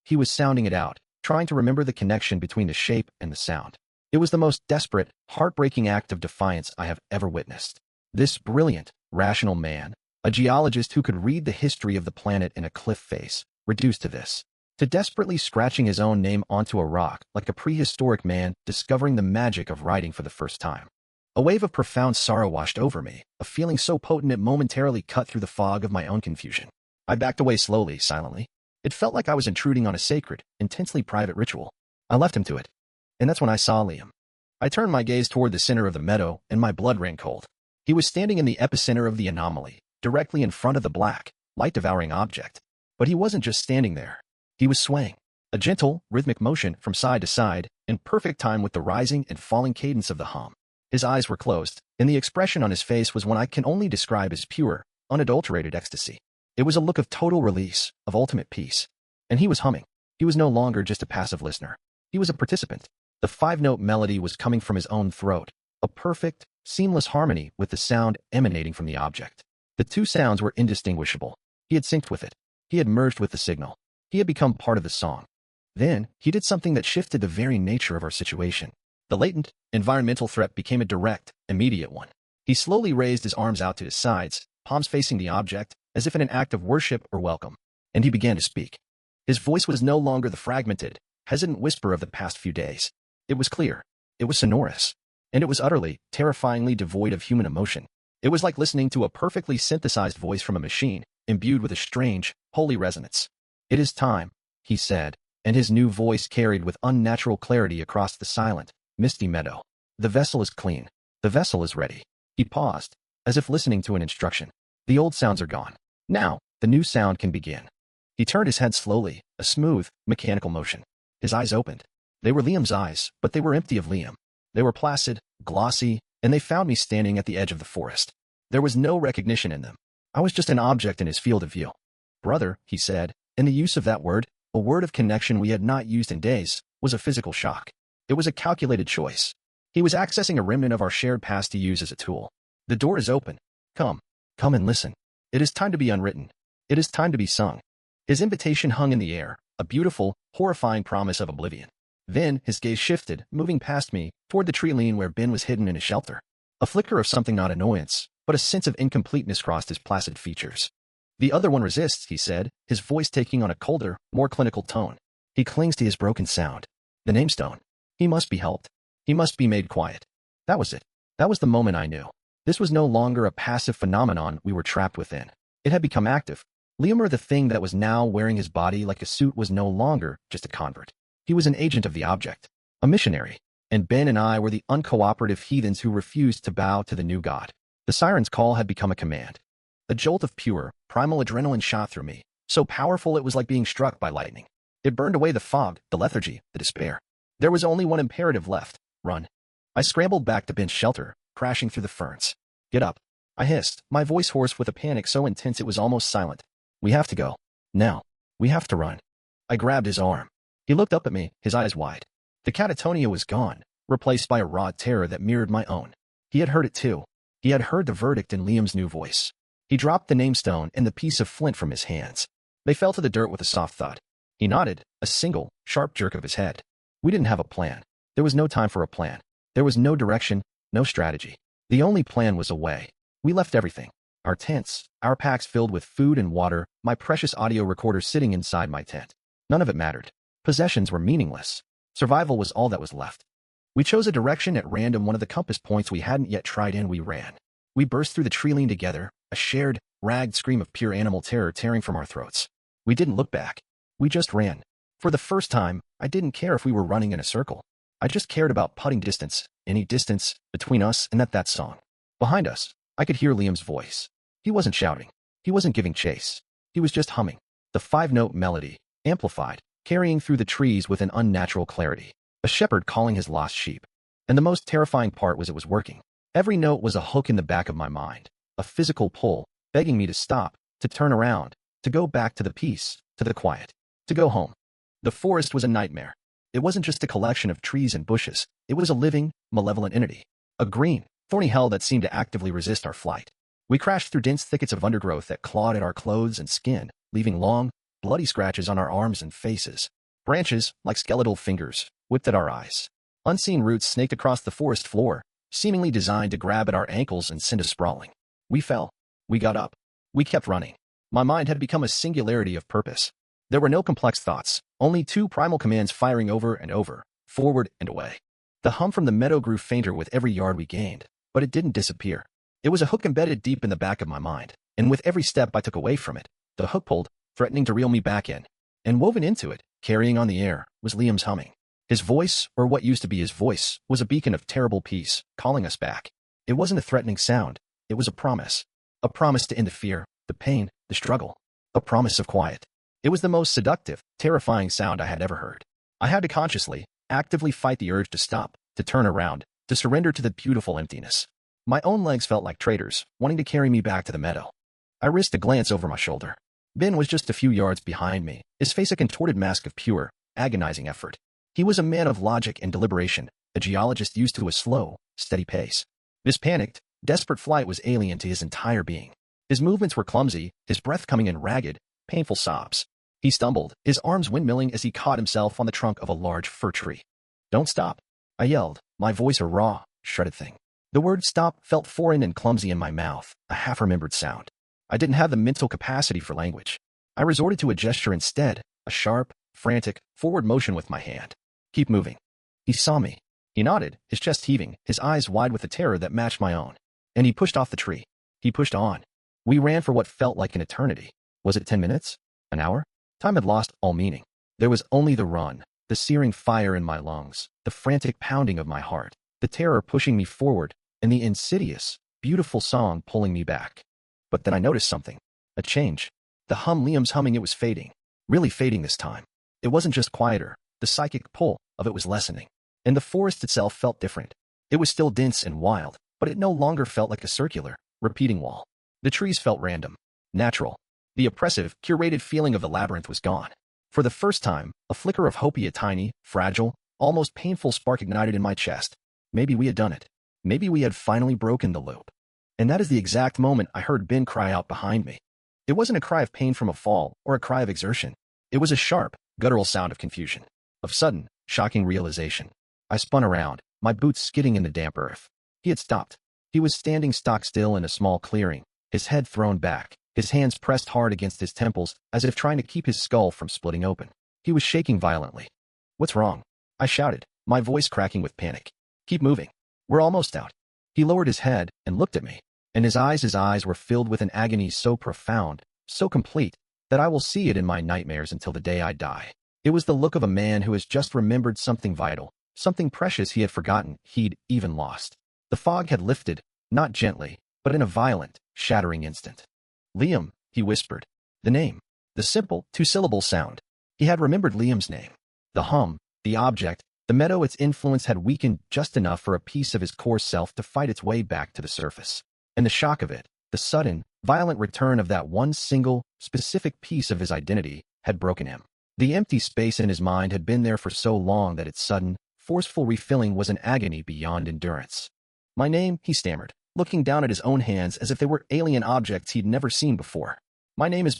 he was sounding it out, trying to remember the connection between the shape and the sound. It was the most desperate, heartbreaking act of defiance I have ever witnessed. This brilliant, rational man, a geologist who could read the history of the planet in a cliff face, reduced to this. To desperately scratching his own name onto a rock like a prehistoric man discovering the magic of writing for the first time. A wave of profound sorrow washed over me, a feeling so potent it momentarily cut through the fog of my own confusion. I backed away slowly, silently. It felt like I was intruding on a sacred, intensely private ritual. I left him to it. And that's when I saw Liam. I turned my gaze toward the center of the meadow, and my blood ran cold. He was standing in the epicenter of the anomaly, directly in front of the black, light-devouring object. But he wasn't just standing there. He was swaying, a gentle, rhythmic motion from side to side, in perfect time with the rising and falling cadence of the hum. His eyes were closed, and the expression on his face was one I can only describe as pure, unadulterated ecstasy. It was a look of total release, of ultimate peace. And he was humming. He was no longer just a passive listener. He was a participant. The 5-note melody was coming from his own throat, a perfect, seamless harmony with the sound emanating from the object. The 2 sounds were indistinguishable. He had synced with it. He had merged with the signal. He had become part of the song. Then, he did something that shifted the very nature of our situation. The latent, environmental threat became a direct, immediate one. He slowly raised his arms out to his sides, palms facing the object, as if in an act of worship or welcome. And he began to speak. His voice was no longer the fragmented, hesitant whisper of the past few days. It was clear. It was sonorous. And it was utterly, terrifyingly devoid of human emotion. It was like listening to a perfectly synthesized voice from a machine, imbued with a strange, holy resonance. "It is time," he said, and his new voice carried with unnatural clarity across the silent, misty meadow. "The vessel is clean. The vessel is ready." He paused, as if listening to an instruction. "The old sounds are gone. Now, the new sound can begin." He turned his head slowly, a smooth, mechanical motion. His eyes opened. They were Liam's eyes, but they were empty of Liam. They were placid, glossy, and they found me standing at the edge of the forest. There was no recognition in them. I was just an object in his field of view. "Brother," he said, and the use of that word, a word of connection we had not used in days, was a physical shock. It was a calculated choice. He was accessing a remnant of our shared past to use as a tool. "The door is open. Come. Come and listen. It is time to be unwritten. It is time to be sung." His invitation hung in the air, a beautiful, horrifying promise of oblivion. Then, his gaze shifted, moving past me, toward the tree line where Ben was hidden in his shelter. A flicker of something not annoyance, but a sense of incompleteness crossed his placid features. "The other one resists," he said, his voice taking on a colder, more clinical tone. "He clings to his broken sound. The namestone. He must be helped. He must be made quiet." That was it. That was the moment I knew. This was no longer a passive phenomenon we were trapped within. It had become active. Liam, the thing that was now wearing his body like a suit, was no longer just a convert. He was an agent of the object, a missionary, and Ben and I were the uncooperative heathens who refused to bow to the new god. The siren's call had become a command. A jolt of pure, primal adrenaline shot through me, so powerful it was like being struck by lightning. It burned away the fog, the lethargy, the despair. There was only one imperative left: run. I scrambled back to bench shelter, crashing through the ferns. Get up, I hissed, my voice hoarse with a panic so intense it was almost silent. We have to go. Now. We have to run. I grabbed his arm. He looked up at me, his eyes wide. The catatonia was gone, replaced by a raw terror that mirrored my own. He had heard it too. He had heard the verdict in Liam's new voice. He dropped the namestone and the piece of flint from his hands. They fell to the dirt with a soft thud. He nodded, a single, sharp jerk of his head. We didn't have a plan. There was no time for a plan. There was no direction, no strategy. The only plan was away. We left everything. Our tents, our packs filled with food and water, my precious audio recorder sitting inside my tent. None of it mattered. Possessions were meaningless. Survival was all that was left. We chose a direction at random, one of the compass points we hadn't yet tried, and we ran. We burst through the tree-line together, a shared, ragged scream of pure animal terror tearing from our throats. We didn't look back. We just ran. For the first time, I didn't care if we were running in a circle. I just cared about putting distance, any distance, between us and that song. Behind us, I could hear Liam's voice. He wasn't shouting. He wasn't giving chase. He was just humming. The 5-note melody, amplified, carrying through the trees with an unnatural clarity. A shepherd calling his lost sheep. And the most terrifying part was it was working. Every note was a hook in the back of my mind, a physical pull, begging me to stop, to turn around, to go back to the peace, to the quiet, to go home. The forest was a nightmare. It wasn't just a collection of trees and bushes. It was a living, malevolent entity. A green, thorny hell that seemed to actively resist our flight. We crashed through dense thickets of undergrowth that clawed at our clothes and skin, leaving long, bloody scratches on our arms and faces. Branches, like skeletal fingers, whipped at our eyes. Unseen roots snaked across the forest floor, seemingly designed to grab at our ankles and send us sprawling. We fell. We got up. We kept running. My mind had become a singularity of purpose. There were no complex thoughts, only 2 primal commands firing over and over, forward and away. The hum from the meadow grew fainter with every yard we gained, but it didn't disappear. It was a hook embedded deep in the back of my mind, and with every step I took away from it, the hook pulled, threatening to reel me back in. And woven into it, carrying on the air, was Liam's humming. His voice, or what used to be his voice, was a beacon of terrible peace, calling us back. It wasn't a threatening sound. It was a promise. A promise to end the fear, the pain, the struggle. A promise of quiet. It was the most seductive, terrifying sound I had ever heard. I had to consciously, actively fight the urge to stop, to turn around, to surrender to the beautiful emptiness. My own legs felt like traitors, wanting to carry me back to the meadow. I risked a glance over my shoulder. Ben was just a few yards behind me, his face a contorted mask of pure, agonizing effort. He was a man of logic and deliberation, a geologist used to a slow, steady pace. This panicked, desperate flight was alien to his entire being. His movements were clumsy, his breath coming in ragged, painful sobs. He stumbled, his arms windmilling as he caught himself on the trunk of a large fir tree. "Don't stop," I yelled, my voice a raw, shredded thing. The word stop felt foreign and clumsy in my mouth, a half-remembered sound. I didn't have the mental capacity for language. I resorted to a gesture instead, a sharp, frantic, forward motion with my hand. "Keep moving." He saw me. He nodded, his chest heaving, his eyes wide with a terror that matched my own. And he pushed off the tree. He pushed on. We ran for what felt like an eternity. Was it 10 minutes? An hour? Time had lost all meaning. There was only the run, the searing fire in my lungs, the frantic pounding of my heart, the terror pushing me forward, and the insidious, beautiful song pulling me back. But then I noticed something. A change. The hum Liam's humming, it was fading. Really fading this time. It wasn't just quieter. The psychic pull of it was lessening. And the forest itself felt different. It was still dense and wild, but it no longer felt like a circular, repeating wall. The trees felt random, natural. The oppressive, curated feeling of the labyrinth was gone. For the first time, a flicker of hope, a tiny, fragile, almost painful spark ignited in my chest. Maybe we had done it. Maybe we had finally broken the loop. And that is the exact moment I heard Ben cry out behind me. It wasn't a cry of pain from a fall or a cry of exertion. It was a sharp, guttural sound of confusion, of sudden, shocking realization. I spun around, my boots skidding in the damp earth. He had stopped. He was standing stock still in a small clearing, his head thrown back, his hands pressed hard against his temples as if trying to keep his skull from splitting open. He was shaking violently. "What's wrong?" I shouted, my voice cracking with panic. "Keep moving. We're almost out." He lowered his head and looked at me, and his eyes were filled with an agony so profound, so complete, that I will see it in my nightmares until the day I die. It was the look of a man who has just remembered something vital, something precious he had forgotten, he'd even lost. The fog had lifted, not gently, but in a violent, shattering instant. "Liam," he whispered. The name. The simple, 2-syllable sound. He had remembered Liam's name. The hum, the object, The meadow, its influence had weakened just enough for a piece of his core self to fight its way back to the surface. And the shock of it, the sudden, violent return of that one single, specific piece of his identity, had broken him. The empty space in his mind had been there for so long that its sudden, forceful refilling was an agony beyond endurance. "My name," he stammered, looking down at his own hands as if they were alien objects he'd never seen before. "My name is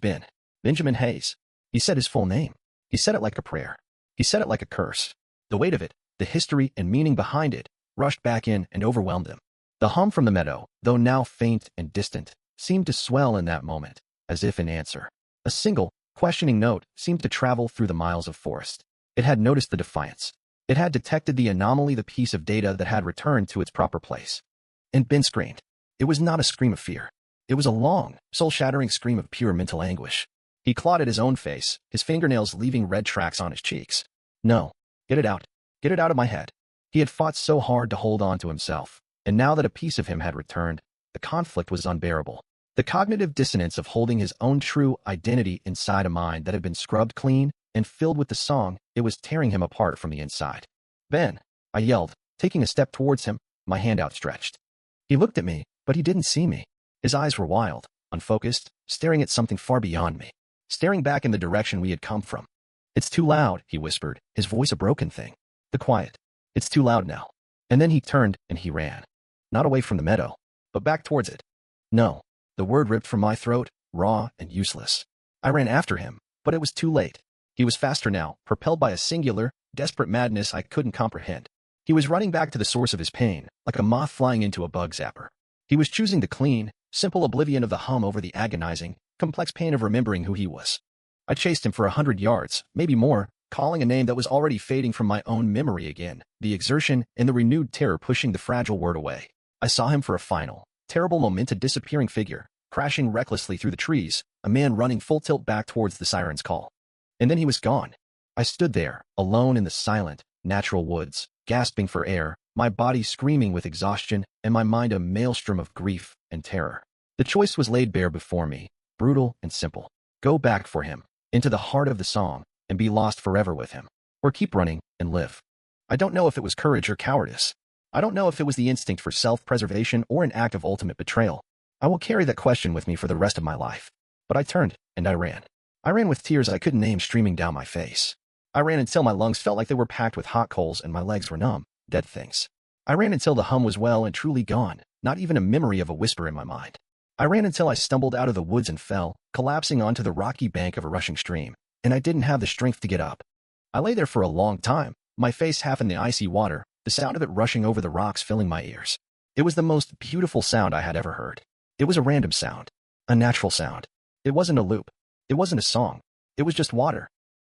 Benjamin Hayes." He said his full name. He said it like a prayer. He said it like a curse. The weight of it, the history and meaning behind it, rushed back in and overwhelmed him. The hum from the meadow, though now faint and distant, seemed to swell in that moment, as if in answer. A single, questioning note seemed to travel through the miles of forest. It had noticed the defiance. It had detected the anomaly, the piece of data that had returned to its proper place. And Ben screamed. It was not a scream of fear. It was a long, soul-shattering scream of pure mental anguish. He clawed at his own face, his fingernails leaving red tracks on his cheeks. "No. Get it out. Get it out of my head." He had fought so hard to hold on to himself, and now that a piece of him had returned, the conflict was unbearable. The cognitive dissonance of holding his own true identity inside a mind that had been scrubbed clean and filled with the song, it was tearing him apart from the inside. "Ben," I yelled, taking a step towards him, my hand outstretched. He looked at me, but he didn't see me. His eyes were wild, unfocused, staring at something far beyond me, staring back in the direction we had come from. "It's too loud," he whispered, his voice a broken thing. "The quiet. It's too loud now." And then he turned and he ran. Not away from the meadow, but back towards it. No. The word ripped from my throat, raw and useless. I ran after him, but it was too late. He was faster now, propelled by a singular, desperate madness I couldn't comprehend. He was running back to the source of his pain, like a moth flying into a bug zapper. He was choosing the clean, simple oblivion of the hum over the agonizing, complex pain of remembering who he was. I chased him for 100 yards, maybe more, calling a name that was already fading from my own memory again, the exertion and the renewed terror pushing the fragile word away. I saw him for a final, terrible moment, a disappearing figure, crashing recklessly through the trees, a man running full tilt back towards the siren's call. And then he was gone. I stood there, alone in the silent, natural woods, gasping for air, my body screaming with exhaustion and my mind a maelstrom of grief and terror. The choice was laid bare before me, brutal and simple. Go back for him, into the heart of the song, and be lost forever with him. Or keep running and live. I don't know if it was courage or cowardice. I don't know if it was the instinct for self-preservation or an act of ultimate betrayal. I will carry that question with me for the rest of my life. But I turned, and I ran. I ran with tears I couldn't name streaming down my face. I ran until my lungs felt like they were packed with hot coals and my legs were numb, dead things. I ran until the hum was well and truly gone, not even a memory of a whisper in my mind. I ran until I stumbled out of the woods and fell, collapsing onto the rocky bank of a rushing stream, and I didn't have the strength to get up. I lay there for a long time, my face half in the icy water, the sound of it rushing over the rocks filling my ears. It was the most beautiful sound I had ever heard. It was a random sound, a natural sound. It wasn't a loop. It wasn't a song. It was just water.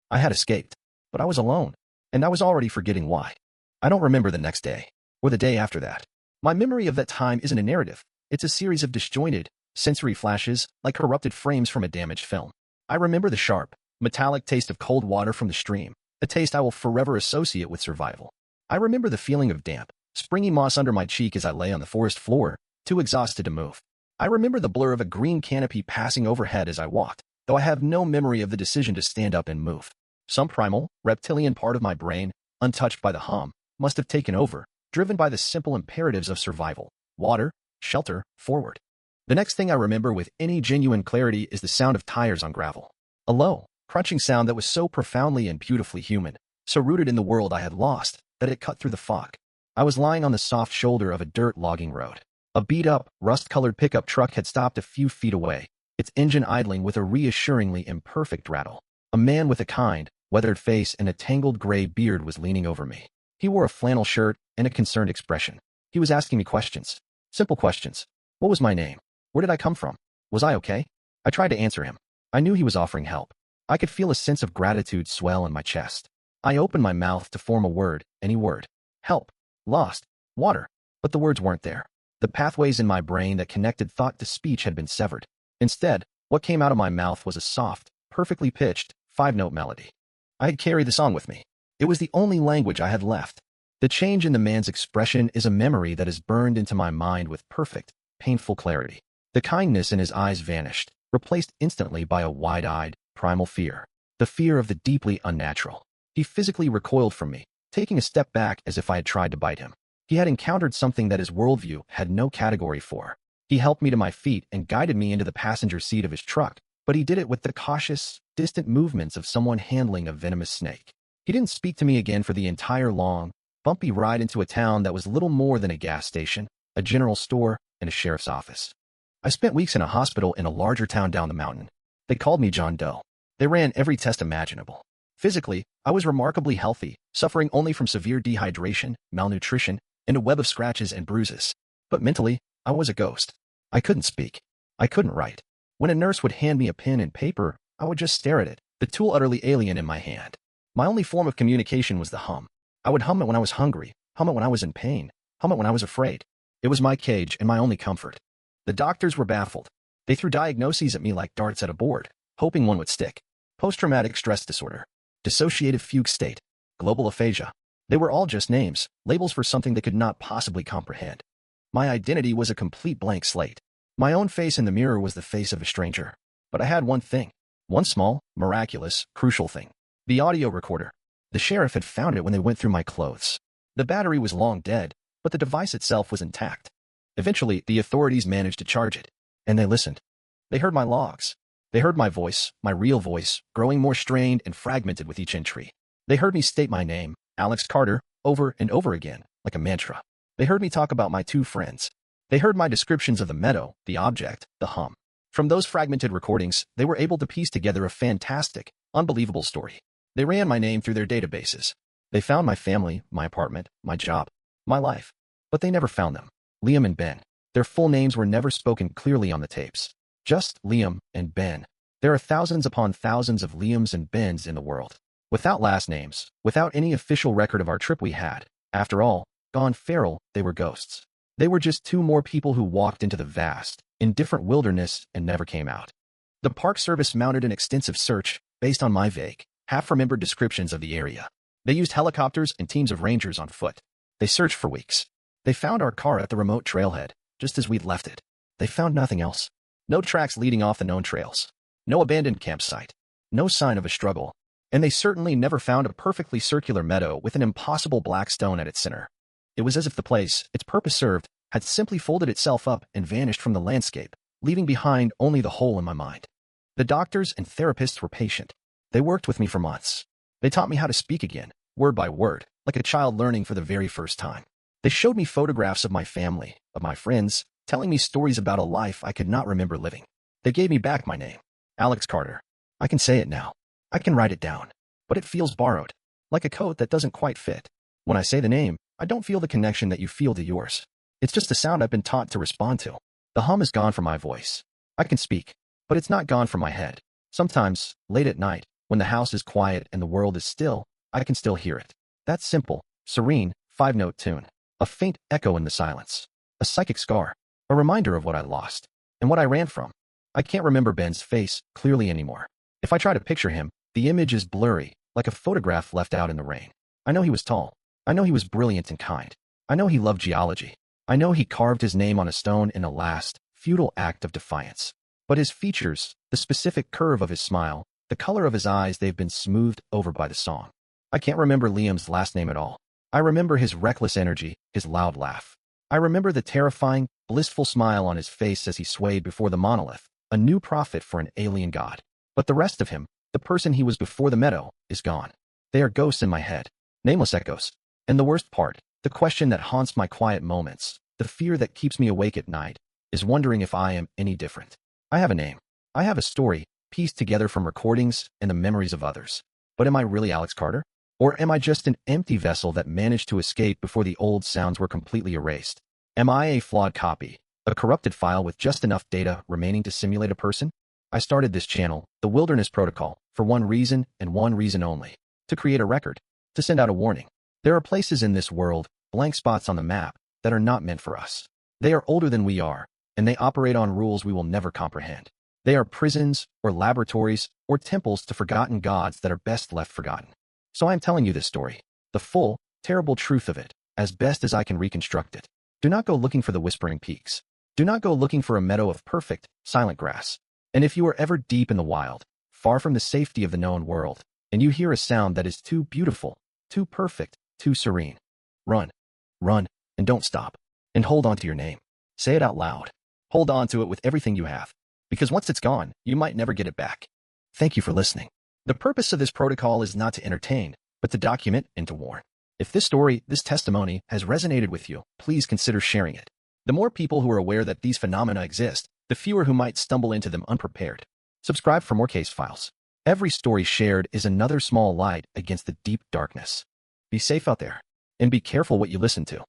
I had escaped, but I was alone, and I was already forgetting why. I don't remember the next day, or the day after that. My memory of that time isn't a narrative. It's a series of disjointed, sensory flashes, like corrupted frames from a damaged film. I remember the sharp, metallic taste of cold water from the stream, a taste I will forever associate with survival. I remember the feeling of damp, springy moss under my cheek as I lay on the forest floor, too exhausted to move. I remember the blur of a green canopy passing overhead as I walked, though I have no memory of the decision to stand up and move. Some primal, reptilian part of my brain, untouched by the hum, must have taken over, driven by the simple imperatives of survival: water, shelter, forward. The next thing I remember with any genuine clarity is the sound of tires on gravel. A low, crunching sound that was so profoundly and beautifully human, so rooted in the world I had lost, that it cut through the fog. I was lying on the soft shoulder of a dirt logging road. A beat-up, rust-colored pickup truck had stopped a few feet away, its engine idling with a reassuringly imperfect rattle. A man with a kind, weathered face and a tangled gray beard was leaning over me. He wore a flannel shirt and a concerned expression. He was asking me questions. Simple questions. What was my name? Where did I come from? Was I okay? I tried to answer him. I knew he was offering help. I could feel a sense of gratitude swell in my chest. I opened my mouth to form a word, any word. Help. Lost. Water. But the words weren't there. The pathways in my brain that connected thought to speech had been severed. Instead, what came out of my mouth was a soft, perfectly pitched, 5-note melody. I had carried the song with me. It was the only language I had left. The change in the man's expression is a memory that is burned into my mind with perfect, painful clarity. The kindness in his eyes vanished, replaced instantly by a wide-eyed, primal fear. The fear of the deeply unnatural. He physically recoiled from me, taking a step back as if I had tried to bite him. He had encountered something that his worldview had no category for. He helped me to my feet and guided me into the passenger seat of his truck, but he did it with the cautious, distant movements of someone handling a venomous snake. He didn't speak to me again for the entire long, bumpy ride into a town that was little more than a gas station, a general store, and a sheriff's office. I spent weeks in a hospital in a larger town down the mountain. They called me John Doe. They ran every test imaginable. Physically, I was remarkably healthy, suffering only from severe dehydration, malnutrition, and a web of scratches and bruises. But mentally, I was a ghost. I couldn't speak. I couldn't write. When a nurse would hand me a pen and paper, I would just stare at it, the tool utterly alien in my hand. My only form of communication was the hum. I would hum it when I was hungry, hum it when I was in pain, hum it when I was afraid. It was my cage and my only comfort. The doctors were baffled. They threw diagnoses at me like darts at a board, hoping one would stick. Post-traumatic stress disorder, dissociative fugue state, global aphasia. They were all just names, labels for something they could not possibly comprehend. My identity was a complete blank slate. My own face in the mirror was the face of a stranger. But I had one thing. One small, miraculous, crucial thing. The audio recorder. The sheriff had found it when they went through my clothes. The battery was long dead, but the device itself was intact. Eventually, the authorities managed to charge it. And they listened. They heard my logs. They heard my voice, my real voice, growing more strained and fragmented with each entry. They heard me state my name, Alex Carter, over and over again, like a mantra. They heard me talk about my two friends. They heard my descriptions of the meadow, the object, the hum. From those fragmented recordings, they were able to piece together a fantastic, unbelievable story. They ran my name through their databases. They found my family, my apartment, my job, my life. But they never found them. Liam and Ben. Their full names were never spoken clearly on the tapes. Just Liam and Ben. There are thousands upon thousands of Liams and Bens in the world. Without last names, without any official record of our trip we had. After all, gone feral, they were ghosts. They were just two more people who walked into the vast, indifferent wilderness and never came out. The Park Service mounted an extensive search based on my vague, half-remembered descriptions of the area. They used helicopters and teams of rangers on foot. They searched for weeks. They found our car at the remote trailhead, just as we'd left it. They found nothing else. No tracks leading off the known trails. No abandoned campsite. No sign of a struggle. And they certainly never found a perfectly circular meadow with an impossible black stone at its center. It was as if the place, its purpose served, had simply folded itself up and vanished from the landscape, leaving behind only the hole in my mind. The doctors and therapists were patient. They worked with me for months. They taught me how to speak again, word by word, like a child learning for the very first time. They showed me photographs of my family, of my friends, telling me stories about a life I could not remember living. They gave me back my name, Alex Carter. I can say it now. I can write it down. But it feels borrowed, like a coat that doesn't quite fit. When I say the name, I don't feel the connection that you feel to yours. It's just a sound I've been taught to respond to. The hum is gone from my voice. I can speak, but it's not gone from my head. Sometimes, late at night, when the house is quiet and the world is still, I can still hear it. That simple, serene, five-note tune. A faint echo in the silence. A psychic scar. A reminder of what I lost. And what I ran from. I can't remember Ben's face clearly anymore. If I try to picture him, the image is blurry, like a photograph left out in the rain. I know he was tall. I know he was brilliant and kind. I know he loved geology. I know he carved his name on a stone in a last, futile act of defiance. But his features, the specific curve of his smile, the color of his eyes, they've been smoothed over by the song. I can't remember Liam's last name at all. I remember his reckless energy, his loud laugh. I remember the terrifying, blissful smile on his face as he swayed before the monolith, a new prophet for an alien god. But the rest of him, the person he was before the meadow, is gone. They are ghosts in my head, nameless echoes. And the worst part, the question that haunts my quiet moments, the fear that keeps me awake at night, is wondering if I am any different. I have a name. I have a story, pieced together from recordings and the memories of others. But am I really Alex Carter? Or am I just an empty vessel that managed to escape before the old sounds were completely erased? Am I a flawed copy, a corrupted file with just enough data remaining to simulate a person? I started this channel, The Wilderness Protocol, for one reason and one reason only: to create a record, to send out a warning. There are places in this world, blank spots on the map, that are not meant for us. They are older than we are, and they operate on rules we will never comprehend. They are prisons, or laboratories, or temples to forgotten gods that are best left forgotten. So I am telling you this story, the full, terrible truth of it, as best as I can reconstruct it. Do not go looking for the whispering peaks. Do not go looking for a meadow of perfect, silent grass. And if you are ever deep in the wild, far from the safety of the known world, and you hear a sound that is too beautiful, too perfect, too serene. Run, run, and don't stop. And hold on to your name. Say it out loud. Hold on to it with everything you have. Because once it's gone, you might never get it back. Thank you for listening. The purpose of this protocol is not to entertain, but to document and to warn. If this story, this testimony, has resonated with you, please consider sharing it. The more people who are aware that these phenomena exist, the fewer who might stumble into them unprepared. Subscribe for more case files. Every story shared is another small light against the deep darkness. Be safe out there, and be careful what you listen to.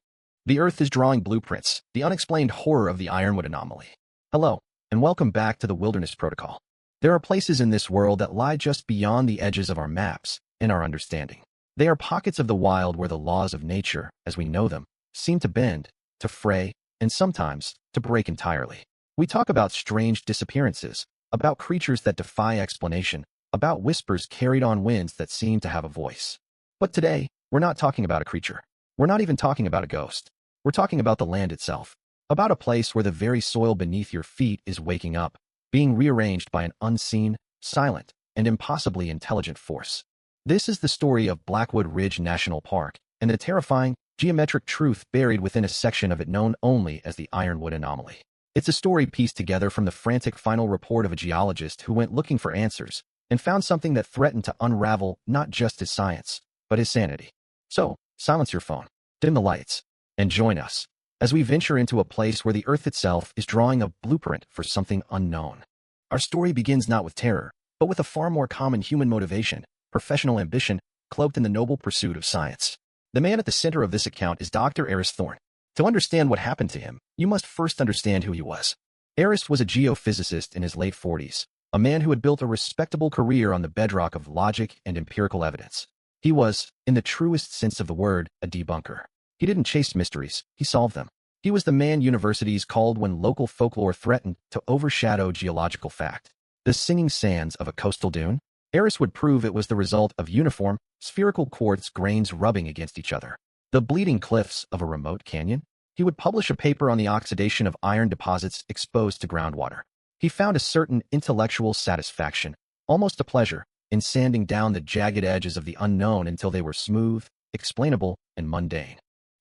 The Earth is drawing blueprints, the unexplained horror of the Ironwood anomaly. Hello, and welcome back to the Wilderness Protocol. There are places in this world that lie just beyond the edges of our maps and our understanding. They are pockets of the wild where the laws of nature, as we know them, seem to bend, to fray, and sometimes to break entirely. We talk about strange disappearances, about creatures that defy explanation, about whispers carried on winds that seem to have a voice. But today, we're not talking about a creature. We're not even talking about a ghost. We're talking about the land itself, about a place where the very soil beneath your feet is waking up, being rearranged by an unseen, silent, and impossibly intelligent force. This is the story of Blackwood Ridge National Park and the terrifying, geometric truth buried within a section of it known only as the Ironwood Anomaly. It's a story pieced together from the frantic final report of a geologist who went looking for answers and found something that threatened to unravel not just his science, but his sanity. So, silence your phone, dim the lights, and join us as we venture into a place where the Earth itself is drawing a blueprint for something unknown. Our story begins not with terror, but with a far more common human motivation, professional ambition, cloaked in the noble pursuit of science. The man at the center of this account is Dr. Aris Thorne. To understand what happened to him, you must first understand who he was. Aris was a geophysicist in his late 40s, a man who had built a respectable career on the bedrock of logic and empirical evidence. He was, in the truest sense of the word, a debunker. He didn't chase mysteries, he solved them. He was the man universities called when local folklore threatened to overshadow geological fact. The singing sands of a coastal dune? Aris would prove it was the result of uniform, spherical quartz grains rubbing against each other. The bleeding cliffs of a remote canyon? He would publish a paper on the oxidation of iron deposits exposed to groundwater. He found a certain intellectual satisfaction, almost a pleasure, in sanding down the jagged edges of the unknown until they were smooth, explainable, and mundane.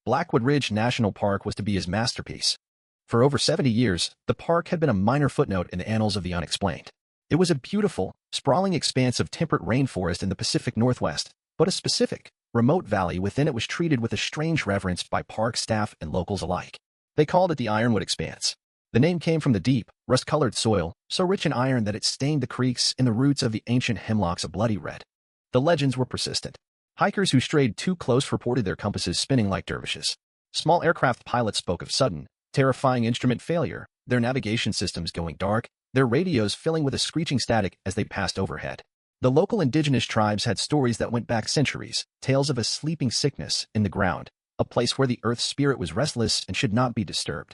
Blackwood Ridge National Park was to be his masterpiece. For over 70 years, the park had been a minor footnote in the annals of the unexplained. It was a beautiful, sprawling expanse of temperate rainforest in the Pacific Northwest, but a specific, remote valley within it was treated with a strange reverence by park staff and locals alike. They called it the Ironwood Expanse. The name came from the deep, rust-colored soil, so rich in iron that it stained the creeks and the roots of the ancient hemlocks a bloody red. The legends were persistent. Hikers who strayed too close reported their compasses spinning like dervishes. Small aircraft pilots spoke of sudden, terrifying instrument failure, their navigation systems going dark, their radios filling with a screeching static as they passed overhead. The local indigenous tribes had stories that went back centuries, tales of a sleeping sickness in the ground, a place where the Earth's spirit was restless and should not be disturbed.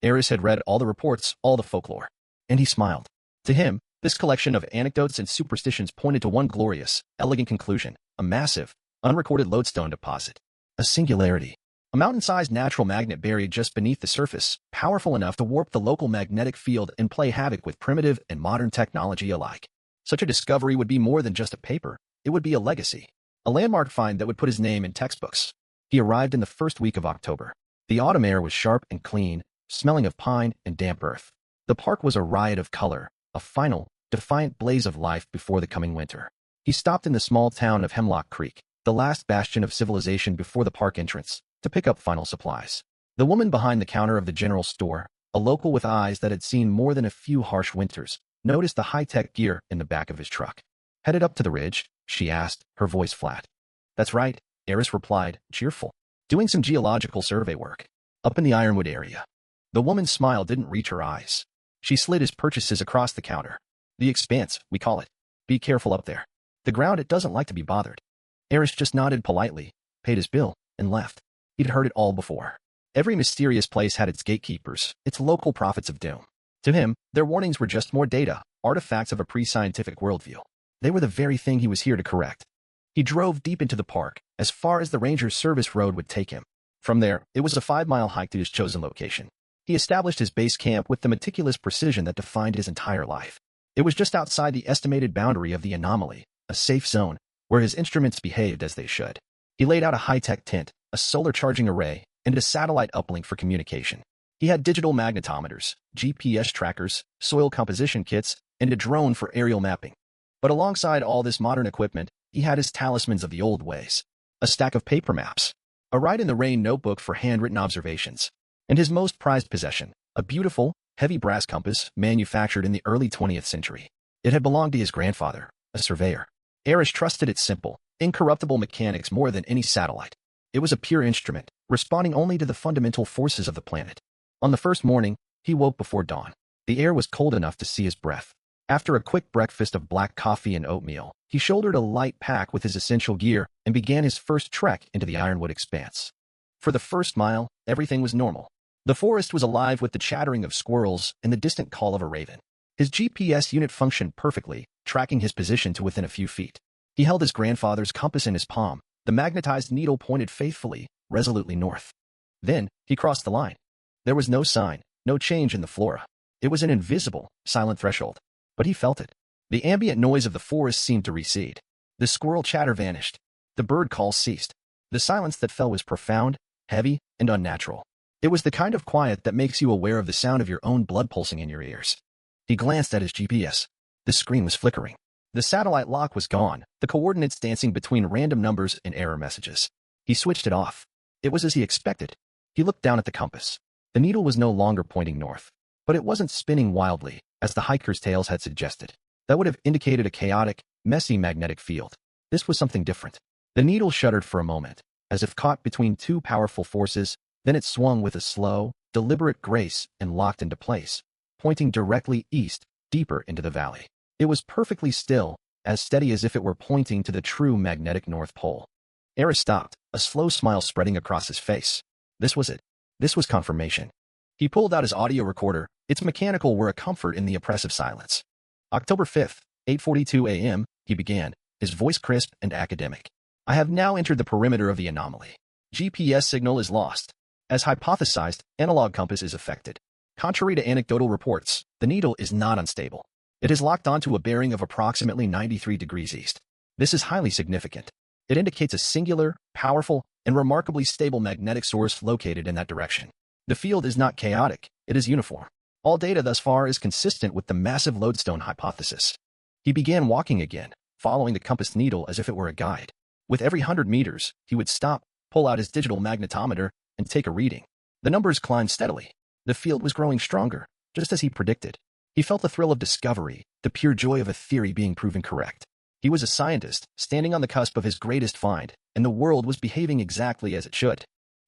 Aris had read all the reports, all the folklore, and he smiled. To him, this collection of anecdotes and superstitions pointed to one glorious, elegant conclusion: a massive, unrecorded lodestone deposit. A singularity. A mountain-sized natural magnet buried just beneath the surface, powerful enough to warp the local magnetic field and play havoc with primitive and modern technology alike. Such a discovery would be more than just a paper. It would be a legacy. A landmark find that would put his name in textbooks. He arrived in the first week of October. The autumn air was sharp and clean, smelling of pine and damp earth. The park was a riot of color, a final, defiant blaze of life before the coming winter. He stopped in the small town of Hemlock Creek, the last bastion of civilization before the park entrance, to pick up final supplies. The woman behind the counter of the general store, a local with eyes that had seen more than a few harsh winters, noticed the high-tech gear in the back of his truck. Headed up to the ridge? She asked, her voice flat. That's right, Aris replied, cheerful. Doing some geological survey work. Up in the Ironwood area. The woman's smile didn't reach her eyes. She slid his purchases across the counter. The expanse, we call it. Be careful up there. The ground, it doesn't like to be bothered. Aris just nodded politely, paid his bill, and left. He'd heard it all before. Every mysterious place had its gatekeepers, its local prophets of doom. To him, their warnings were just more data, artifacts of a pre-scientific worldview. They were the very thing he was here to correct. He drove deep into the park, as far as the ranger's service road would take him. From there, it was a 5-mile hike to his chosen location. He established his base camp with the meticulous precision that defined his entire life. It was just outside the estimated boundary of the anomaly, a safe zone, where his instruments behaved as they should. He laid out a high-tech tent, a solar charging array, and a satellite uplink for communication. He had digital magnetometers, GPS trackers, soil composition kits, and a drone for aerial mapping. But alongside all this modern equipment, he had his talismans of the old ways. A stack of paper maps, a ride-in-the-rain notebook for handwritten observations, and his most prized possession, a beautiful, heavy brass compass manufactured in the early 20th century. It had belonged to his grandfather, a surveyor. Arish trusted its simple, incorruptible mechanics more than any satellite. It was a pure instrument, responding only to the fundamental forces of the planet. On the first morning, he woke before dawn. The air was cold enough to see his breath. After a quick breakfast of black coffee and oatmeal, he shouldered a light pack with his essential gear and began his first trek into the Ironwood expanse. For the first mile, everything was normal. The forest was alive with the chattering of squirrels and the distant call of a raven. His GPS unit functioned perfectly, tracking his position to within a few feet. He held his grandfather's compass in his palm. The magnetized needle pointed faithfully, resolutely north. Then, he crossed the line. There was no sign, no change in the flora. It was an invisible, silent threshold. But he felt it. The ambient noise of the forest seemed to recede. The squirrel chatter vanished. The bird calls ceased. The silence that fell was profound, heavy, and unnatural. It was the kind of quiet that makes you aware of the sound of your own blood pulsing in your ears. He glanced at his GPS. The screen was flickering. The satellite lock was gone, the coordinates dancing between random numbers and error messages. He switched it off. It was as he expected. He looked down at the compass. The needle was no longer pointing north, but it wasn't spinning wildly, as the hikers' tales had suggested. That would have indicated a chaotic, messy magnetic field. This was something different. The needle shuddered for a moment, as if caught between two powerful forces, then it swung with a slow, deliberate grace and locked into place, pointing directly east, deeper into the valley. It was perfectly still, as steady as if it were pointing to the true magnetic North Pole. Eris stopped, a slow smile spreading across his face. This was it. This was confirmation. He pulled out his audio recorder. Its mechanical were a comfort in the oppressive silence. October 5th, 8:42 a.m., he began, his voice crisp and academic. I have now entered the perimeter of the anomaly. GPS signal is lost. As hypothesized, analog compass is affected. Contrary to anecdotal reports, the needle is not unstable. It is locked onto a bearing of approximately 93 degrees east. This is highly significant. It indicates a singular, powerful, and remarkably stable magnetic source located in that direction. The field is not chaotic, it is uniform. All data thus far is consistent with the massive lodestone hypothesis. He began walking again, following the compass needle as if it were a guide. With every 100 meters, he would stop, pull out his digital magnetometer, and take a reading. The numbers climbed steadily. The field was growing stronger, just as he predicted. He felt the thrill of discovery, the pure joy of a theory being proven correct. He was a scientist, standing on the cusp of his greatest find, and the world was behaving exactly as it should.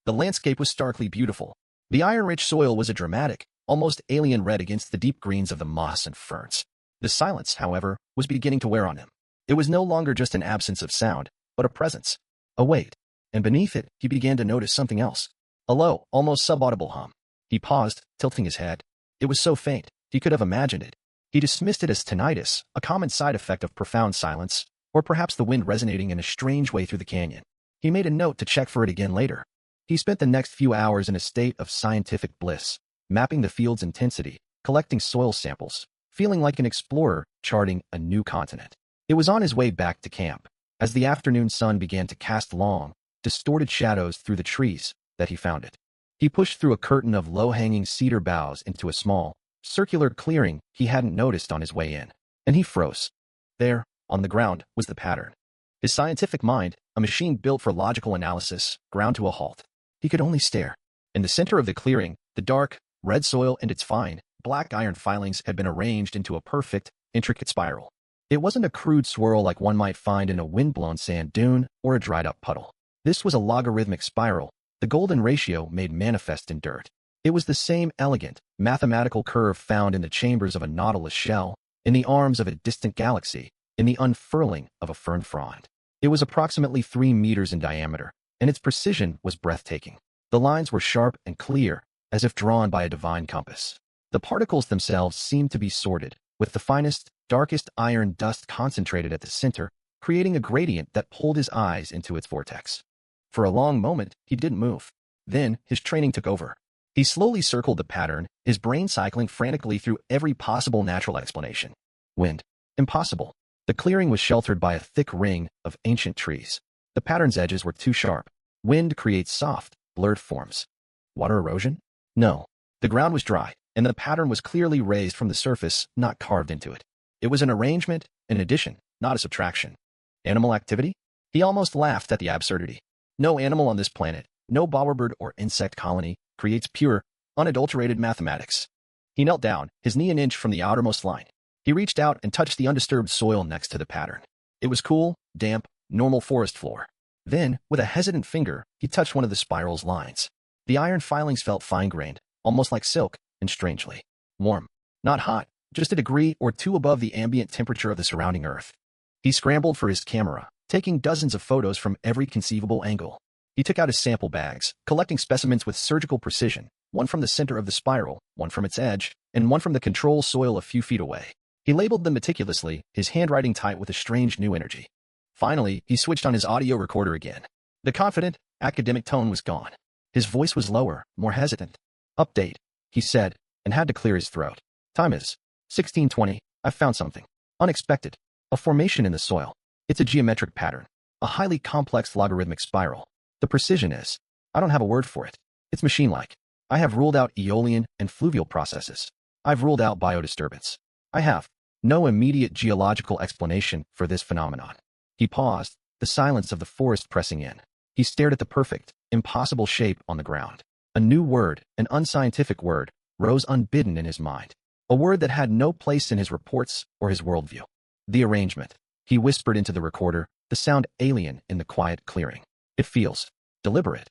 The landscape was starkly beautiful. The iron-rich soil was a dramatic, almost alien red against the deep greens of the moss and ferns. The silence, however, was beginning to wear on him. It was no longer just an absence of sound, but a presence, a weight. And beneath it, he began to notice something else. A low, almost subaudible hum. He paused, tilting his head. It was so faint, he could have imagined it. He dismissed it as tinnitus, a common side effect of profound silence, or perhaps the wind resonating in a strange way through the canyon. He made a note to check for it again later. He spent the next few hours in a state of scientific bliss, mapping the field's intensity, collecting soil samples, feeling like an explorer charting a new continent. It was on his way back to camp, as the afternoon sun began to cast long, distorted shadows through the trees, that he found it. He pushed through a curtain of low-hanging cedar boughs into a small, circular clearing he hadn't noticed on his way in, and he froze. There, on the ground, was the pattern. His scientific mind, a machine built for logical analysis, ground to a halt. He could only stare. In the center of the clearing, the dark, red soil and its fine, black iron filings had been arranged into a perfect, intricate spiral. It wasn't a crude swirl like one might find in a wind-blown sand dune or a dried-up puddle. This was a logarithmic spiral, the golden ratio made manifest in dirt. It was the same elegant, mathematical curve found in the chambers of a nautilus shell, in the arms of a distant galaxy, in the unfurling of a fern frond. It was approximately 3 meters in diameter, and its precision was breathtaking. The lines were sharp and clear, as if drawn by a divine compass. The particles themselves seemed to be sorted, with the finest, darkest iron dust concentrated at the center, creating a gradient that pulled his eyes into its vortex. For a long moment, he didn't move. Then, his training took over. He slowly circled the pattern, his brain cycling frantically through every possible natural explanation. Wind. Impossible. The clearing was sheltered by a thick ring of ancient trees. The pattern's edges were too sharp. Wind creates soft, blurred forms. Water erosion? No. The ground was dry, and the pattern was clearly raised from the surface, not carved into it. It was an arrangement, an addition, not a subtraction. Animal activity? He almost laughed at the absurdity. No animal on this planet, no bowerbird or insect colony, creates pure, unadulterated mathematics. He knelt down, his knee an inch from the outermost line. He reached out and touched the undisturbed soil next to the pattern. It was cool, damp, normal forest floor. Then, with a hesitant finger, he touched one of the spiral's lines. The iron filings felt fine-grained, almost like silk, and strangely warm. Not hot, just a degree or two above the ambient temperature of the surrounding earth. He scrambled for his camera, taking dozens of photos from every conceivable angle. He took out his sample bags, collecting specimens with surgical precision, one from the center of the spiral, one from its edge, and one from the control soil a few feet away. He labeled them meticulously, his handwriting tight with a strange new energy. Finally, he switched on his audio recorder again. The confident, academic tone was gone. His voice was lower, more hesitant. "Update," he said, and had to clear his throat. "Time is 16:20. I've found something unexpected. A formation in the soil. It's a geometric pattern. A highly complex logarithmic spiral. The precision is, I don't have a word for it. It's machine-like. I have ruled out aeolian and fluvial processes. I've ruled out biodisturbance. I have no immediate geological explanation for this phenomenon." He paused, the silence of the forest pressing in. He stared at the perfect, impossible shape on the ground. A new word, an unscientific word, rose unbidden in his mind. A word that had no place in his reports or his worldview. The arrangement. He whispered into the recorder, the sound alien in the quiet clearing. "It feels deliberate."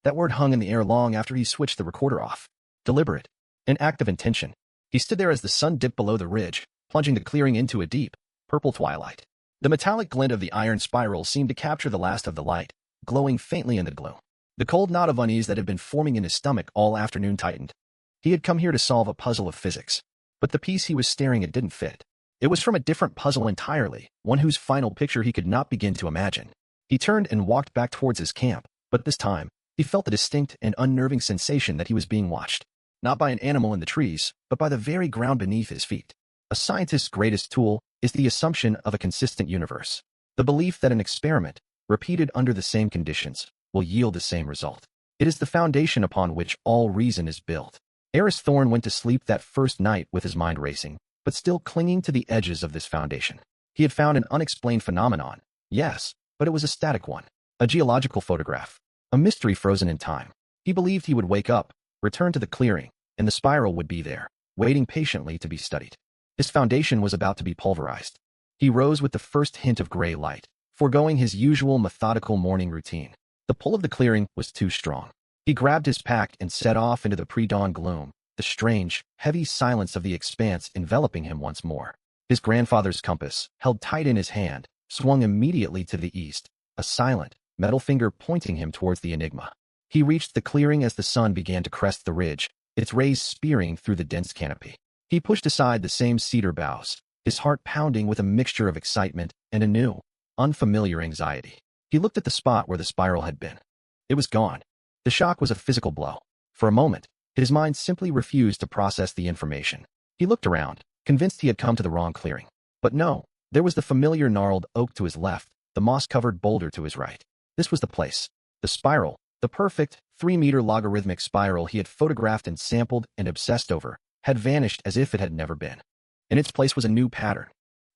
That word hung in the air long after he switched the recorder off. Deliberate. An act of intention. He stood there as the sun dipped below the ridge, plunging the clearing into a deep, purple twilight. The metallic glint of the iron spiral seemed to capture the last of the light, glowing faintly in the gloom. The cold knot of unease that had been forming in his stomach all afternoon tightened. He had come here to solve a puzzle of physics. But the piece he was staring at didn't fit. It was from a different puzzle entirely, one whose final picture he could not begin to imagine. He turned and walked back towards his camp, but this time, he felt the distinct and unnerving sensation that he was being watched. Not by an animal in the trees, but by the very ground beneath his feet. A scientist's greatest tool is the assumption of a consistent universe. The belief that an experiment, repeated under the same conditions, will yield the same result. It is the foundation upon which all reason is built. Eris Thorne went to sleep that first night with his mind racing, but still clinging to the edges of this foundation. He had found an unexplained phenomenon, yes, but it was a static one. A geological photograph. A mystery frozen in time. He believed he would wake up, return to the clearing, and the spiral would be there, waiting patiently to be studied. His foundation was about to be pulverized. He rose with the first hint of gray light, foregoing his usual methodical morning routine. The pull of the clearing was too strong. He grabbed his pack and set off into the pre-dawn gloom, the strange, heavy silence of the expanse enveloping him once more. His grandfather's compass, held tight in his hand, swung immediately to the east, a silent, metal finger pointing him towards the enigma. He reached the clearing as the sun began to crest the ridge, its rays spearing through the dense canopy. He pushed aside the same cedar boughs, his heart pounding with a mixture of excitement and a new, unfamiliar anxiety. He looked at the spot where the spiral had been. It was gone. The shock was a physical blow. For a moment, his mind simply refused to process the information. He looked around, convinced he had come to the wrong clearing. But no, there was the familiar gnarled oak to his left, the moss-covered boulder to his right. This was the place. The spiral, the perfect, 3-meter logarithmic spiral he had photographed and sampled and obsessed over, had vanished as if it had never been. In its place was a new pattern.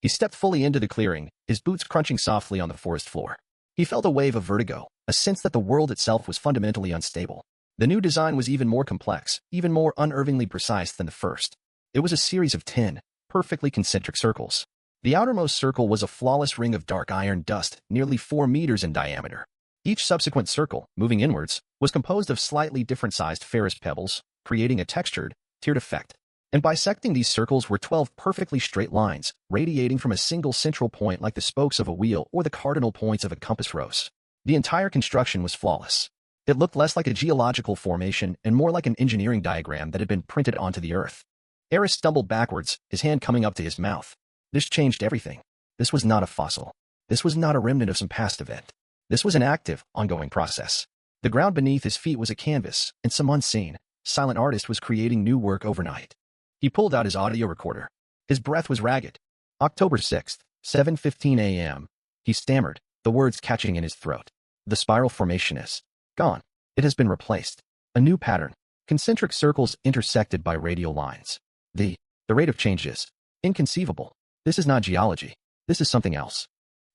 He stepped fully into the clearing, his boots crunching softly on the forest floor. He felt a wave of vertigo, a sense that the world itself was fundamentally unstable. The new design was even more complex, even more unervingly precise than the first. It was a series of 10, perfectly concentric circles. The outermost circle was a flawless ring of dark iron dust, nearly 4 meters in diameter. Each subsequent circle, moving inwards, was composed of slightly different-sized ferrous pebbles, creating a textured, tiered effect. And bisecting these circles were 12 perfectly straight lines, radiating from a single central point like the spokes of a wheel or the cardinal points of a compass rose. The entire construction was flawless. It looked less like a geological formation and more like an engineering diagram that had been printed onto the earth. Eris stumbled backwards, his hand coming up to his mouth. This changed everything. This was not a fossil. This was not a remnant of some past event. This was an active, ongoing process. The ground beneath his feet was a canvas, and some unseen, silent artist was creating new work overnight. He pulled out his audio recorder. His breath was ragged. October 6th, 7:15 a.m. He stammered, the words catching in his throat. The spiral formation is gone. It has been replaced. A new pattern. Concentric circles intersected by radial lines. The rate of change is inconceivable. This is not geology. This is something else.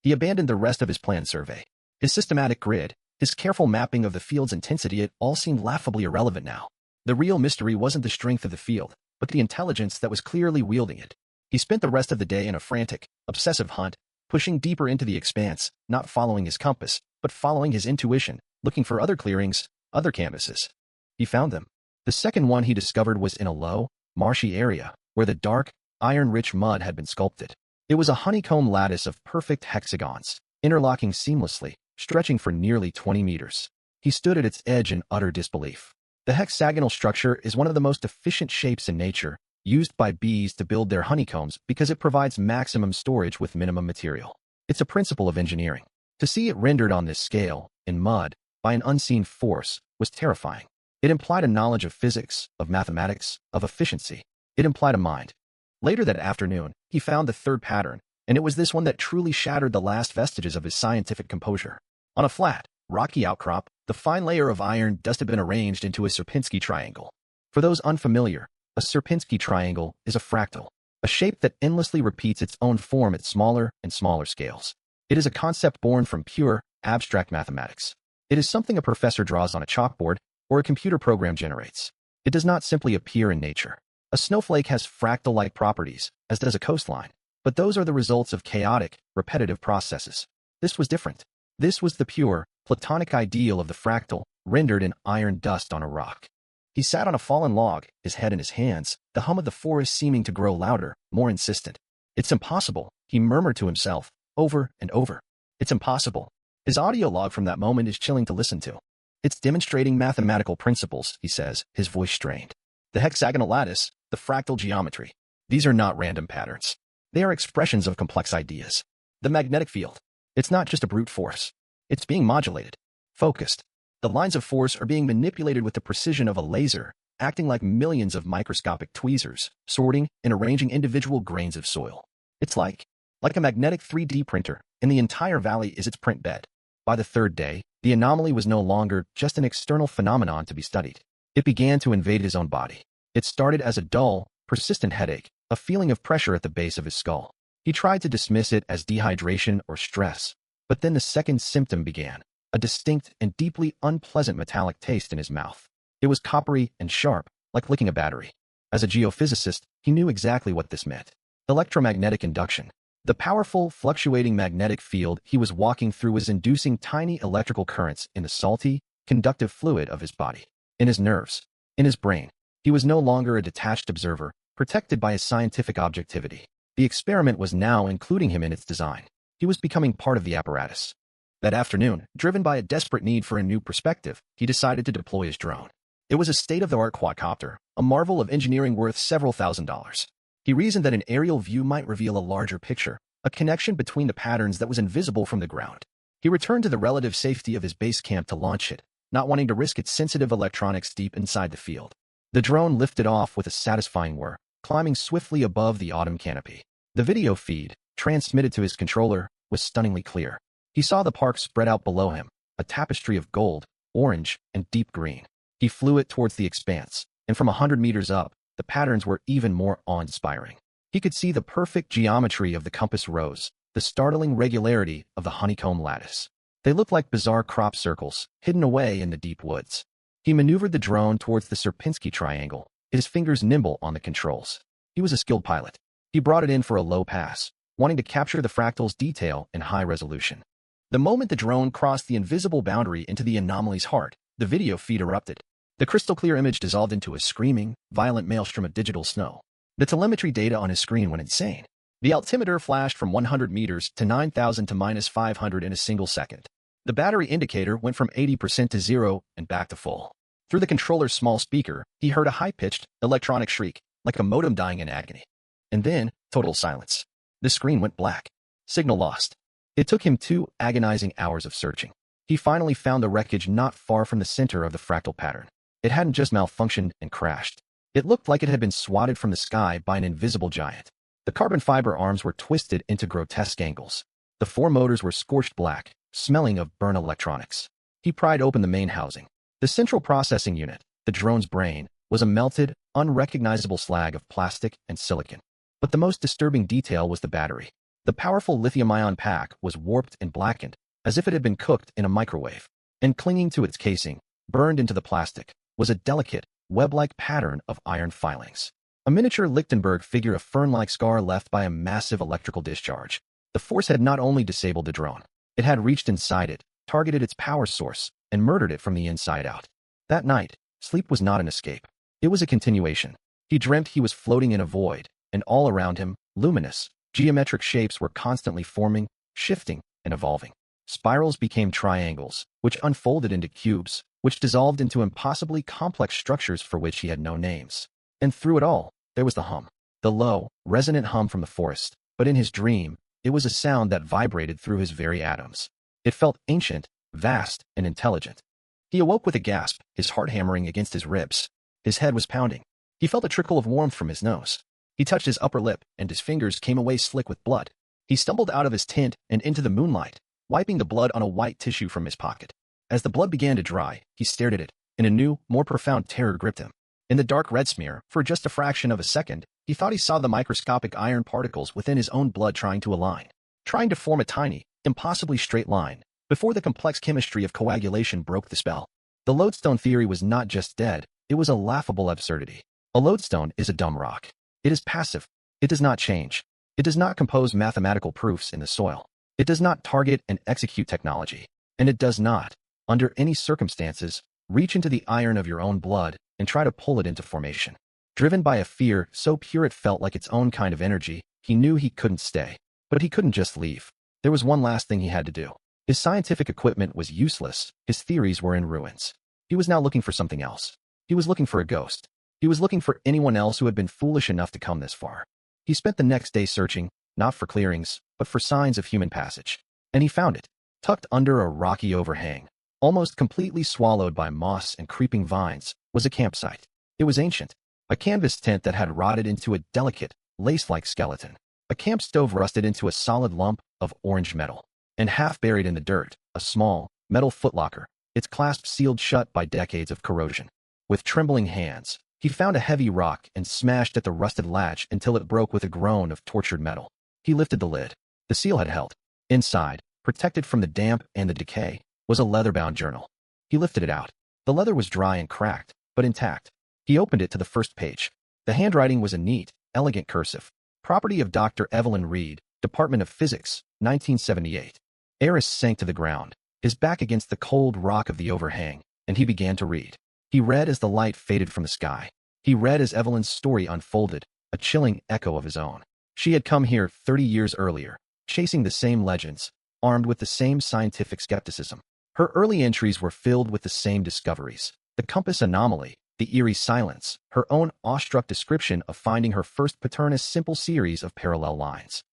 He abandoned the rest of his planned survey. His systematic grid, his careful mapping of the field's intensity, it all seemed laughably irrelevant now. The real mystery wasn't the strength of the field, but the intelligence that was clearly wielding it. He spent the rest of the day in a frantic, obsessive hunt, pushing deeper into the expanse, not following his compass, but following his intuition, looking for other clearings, other canvases. He found them. The second one he discovered was in a low, marshy area, where the dark, iron-rich mud had been sculpted. It was a honeycomb lattice of perfect hexagons, interlocking seamlessly, stretching for nearly 20 meters. He stood at its edge in utter disbelief. The hexagonal structure is one of the most efficient shapes in nature, used by bees to build their honeycombs because it provides maximum storage with minimum material. It's a principle of engineering. To see it rendered on this scale, in mud, by an unseen force, was terrifying. It implied a knowledge of physics, of mathematics, of efficiency. It implied a mind. Later that afternoon, he found the third pattern, and it was this one that truly shattered the last vestiges of his scientific composure. On a flat, rocky outcrop, the fine layer of iron dust had been arranged into a Sierpinski triangle. For those unfamiliar, a Sierpinski triangle is a fractal, a shape that endlessly repeats its own form at smaller and smaller scales. It is a concept born from pure, abstract mathematics. It is something a professor draws on a chalkboard or a computer program generates. It does not simply appear in nature. A snowflake has fractal-like properties, as does a coastline, but those are the results of chaotic, repetitive processes. This was different. This was the pure, platonic ideal of the fractal, rendered in iron dust on a rock. He sat on a fallen log, his head in his hands, the hum of the forest seeming to grow louder, more insistent. It's impossible, he murmured to himself, over and over. It's impossible. His audio log from that moment is chilling to listen to. It's demonstrating mathematical principles, he says, his voice strained. The hexagonal lattice, the fractal geometry. These are not random patterns. They are expressions of complex ideas. The magnetic field. It's not just a brute force. It's being modulated, focused. The lines of force are being manipulated with the precision of a laser, acting like millions of microscopic tweezers, sorting and arranging individual grains of soil. It's like a magnetic 3D printer, and the entire valley is its print bed. By the third day, the anomaly was no longer just an external phenomenon to be studied. It began to invade his own body. It started as a dull, persistent headache, a feeling of pressure at the base of his skull. He tried to dismiss it as dehydration or stress, but then the second symptom began, a distinct and deeply unpleasant metallic taste in his mouth. It was coppery and sharp, like licking a battery. As a geophysicist, he knew exactly what this meant. Electromagnetic induction. The powerful, fluctuating magnetic field he was walking through was inducing tiny electrical currents in the salty, conductive fluid of his body, in his nerves, in his brain. He was no longer a detached observer, protected by his scientific objectivity. The experiment was now including him in its design. He was becoming part of the apparatus. That afternoon, driven by a desperate need for a new perspective, he decided to deploy his drone. It was a state-of-the-art quadcopter, a marvel of engineering worth several $1,000s. He reasoned that an aerial view might reveal a larger picture, a connection between the patterns that was invisible from the ground. He returned to the relative safety of his base camp to launch it, not wanting to risk its sensitive electronics deep inside the field. The drone lifted off with a satisfying whir, climbing swiftly above the autumn canopy. The video feed, transmitted to his controller, was stunningly clear. He saw the park spread out below him, a tapestry of gold, orange, and deep green. He flew it towards the expanse, and from 100 meters up, the patterns were even more awe-inspiring. He could see the perfect geometry of the compass rose, the startling regularity of the honeycomb lattice. They looked like bizarre crop circles, hidden away in the deep woods. He maneuvered the drone towards the Sierpinski triangle, his fingers nimble on the controls. He was a skilled pilot. He brought it in for a low pass, wanting to capture the fractal's detail in high resolution. The moment the drone crossed the invisible boundary into the anomaly's heart, the video feed erupted. The crystal-clear image dissolved into a screaming, violent maelstrom of digital snow. The telemetry data on his screen went insane. The altimeter flashed from 100 meters to 9,000 to -500 in a single second. The battery indicator went from 80% to 0 and back to full. Through the controller's small speaker, he heard a high-pitched, electronic shriek, like a modem dying in agony. And then, total silence. The screen went black. Signal lost. It took him 2 agonizing hours of searching. He finally found the wreckage not far from the center of the fractal pattern. It hadn't just malfunctioned and crashed. It looked like it had been swatted from the sky by an invisible giant. The carbon fiber arms were twisted into grotesque angles. The 4 motors were scorched black, smelling of burnt electronics. He pried open the main housing. The central processing unit, the drone's brain, was a melted, unrecognizable slag of plastic and silicon. But the most disturbing detail was the battery. The powerful lithium-ion pack was warped and blackened, as if it had been cooked in a microwave. And clinging to its casing, burned into the plastic, was a delicate, web-like pattern of iron filings. A miniature Lichtenberg figure, a fern-like scar left by a massive electrical discharge. The force had not only disabled the drone, it had reached inside it, targeted its power source, and murdered it from the inside out. That night, sleep was not an escape. It was a continuation. He dreamt he was floating in a void, and all around him, luminous, geometric shapes were constantly forming, shifting, and evolving. Spirals became triangles, which unfolded into cubes, which dissolved into impossibly complex structures for which he had no names. And through it all, there was the hum. The low, resonant hum from the forest, but in his dream, it was a sound that vibrated through his very atoms. It felt ancient, vast, and intelligent. He awoke with a gasp, his heart hammering against his ribs. His head was pounding. He felt a trickle of warmth from his nose. He touched his upper lip, and his fingers came away slick with blood. He stumbled out of his tent and into the moonlight, wiping the blood on a white tissue from his pocket. As the blood began to dry, he stared at it, and a new, more profound terror gripped him. In the dark red smear, for just a fraction of a second, he thought he saw the microscopic iron particles within his own blood trying to align, trying to form a tiny, impossibly straight line, before the complex chemistry of coagulation broke the spell. The lodestone theory was not just dead, it was a laughable absurdity. A lodestone is a dumb rock. It is passive. It does not change. It does not compose mathematical proofs in the soil. It does not target and execute technology. And it does not, under any circumstances, reach into the iron of your own blood and try to pull it into formation. Driven by a fear so pure it felt like its own kind of energy, he knew he couldn't stay. But he couldn't just leave. There was one last thing he had to do. His scientific equipment was useless. His theories were in ruins. He was now looking for something else. He was looking for a ghost. He was looking for anyone else who had been foolish enough to come this far. He spent the next day searching, not for clearings, but for signs of human passage. And he found it, tucked under a rocky overhang, almost completely swallowed by moss and creeping vines, was a campsite. It was ancient, a canvas tent that had rotted into a delicate, lace-like skeleton. A camp stove rusted into a solid lump of orange metal. And half buried in the dirt, a small, metal footlocker, its clasp sealed shut by decades of corrosion. With trembling hands, he found a heavy rock and smashed at the rusted latch until it broke with a groan of tortured metal. He lifted the lid. The seal had held. Inside, protected from the damp and the decay, was a leather-bound journal. He lifted it out. The leather was dry and cracked, but intact. He opened it to the first page. The handwriting was a neat, elegant cursive. Property of Dr. Evelyn Reed, Department of Physics, 1978. Eris sank to the ground, his back against the cold rock of the overhang, and he began to read. He read as the light faded from the sky. He read as Evelyn's story unfolded, a chilling echo of his own. She had come here 30 years earlier, chasing the same legends, armed with the same scientific skepticism. Her early entries were filled with the same discoveries. The compass anomaly, the eerie silence, her own awestruck description of finding her first Paternus simple series of parallel lines.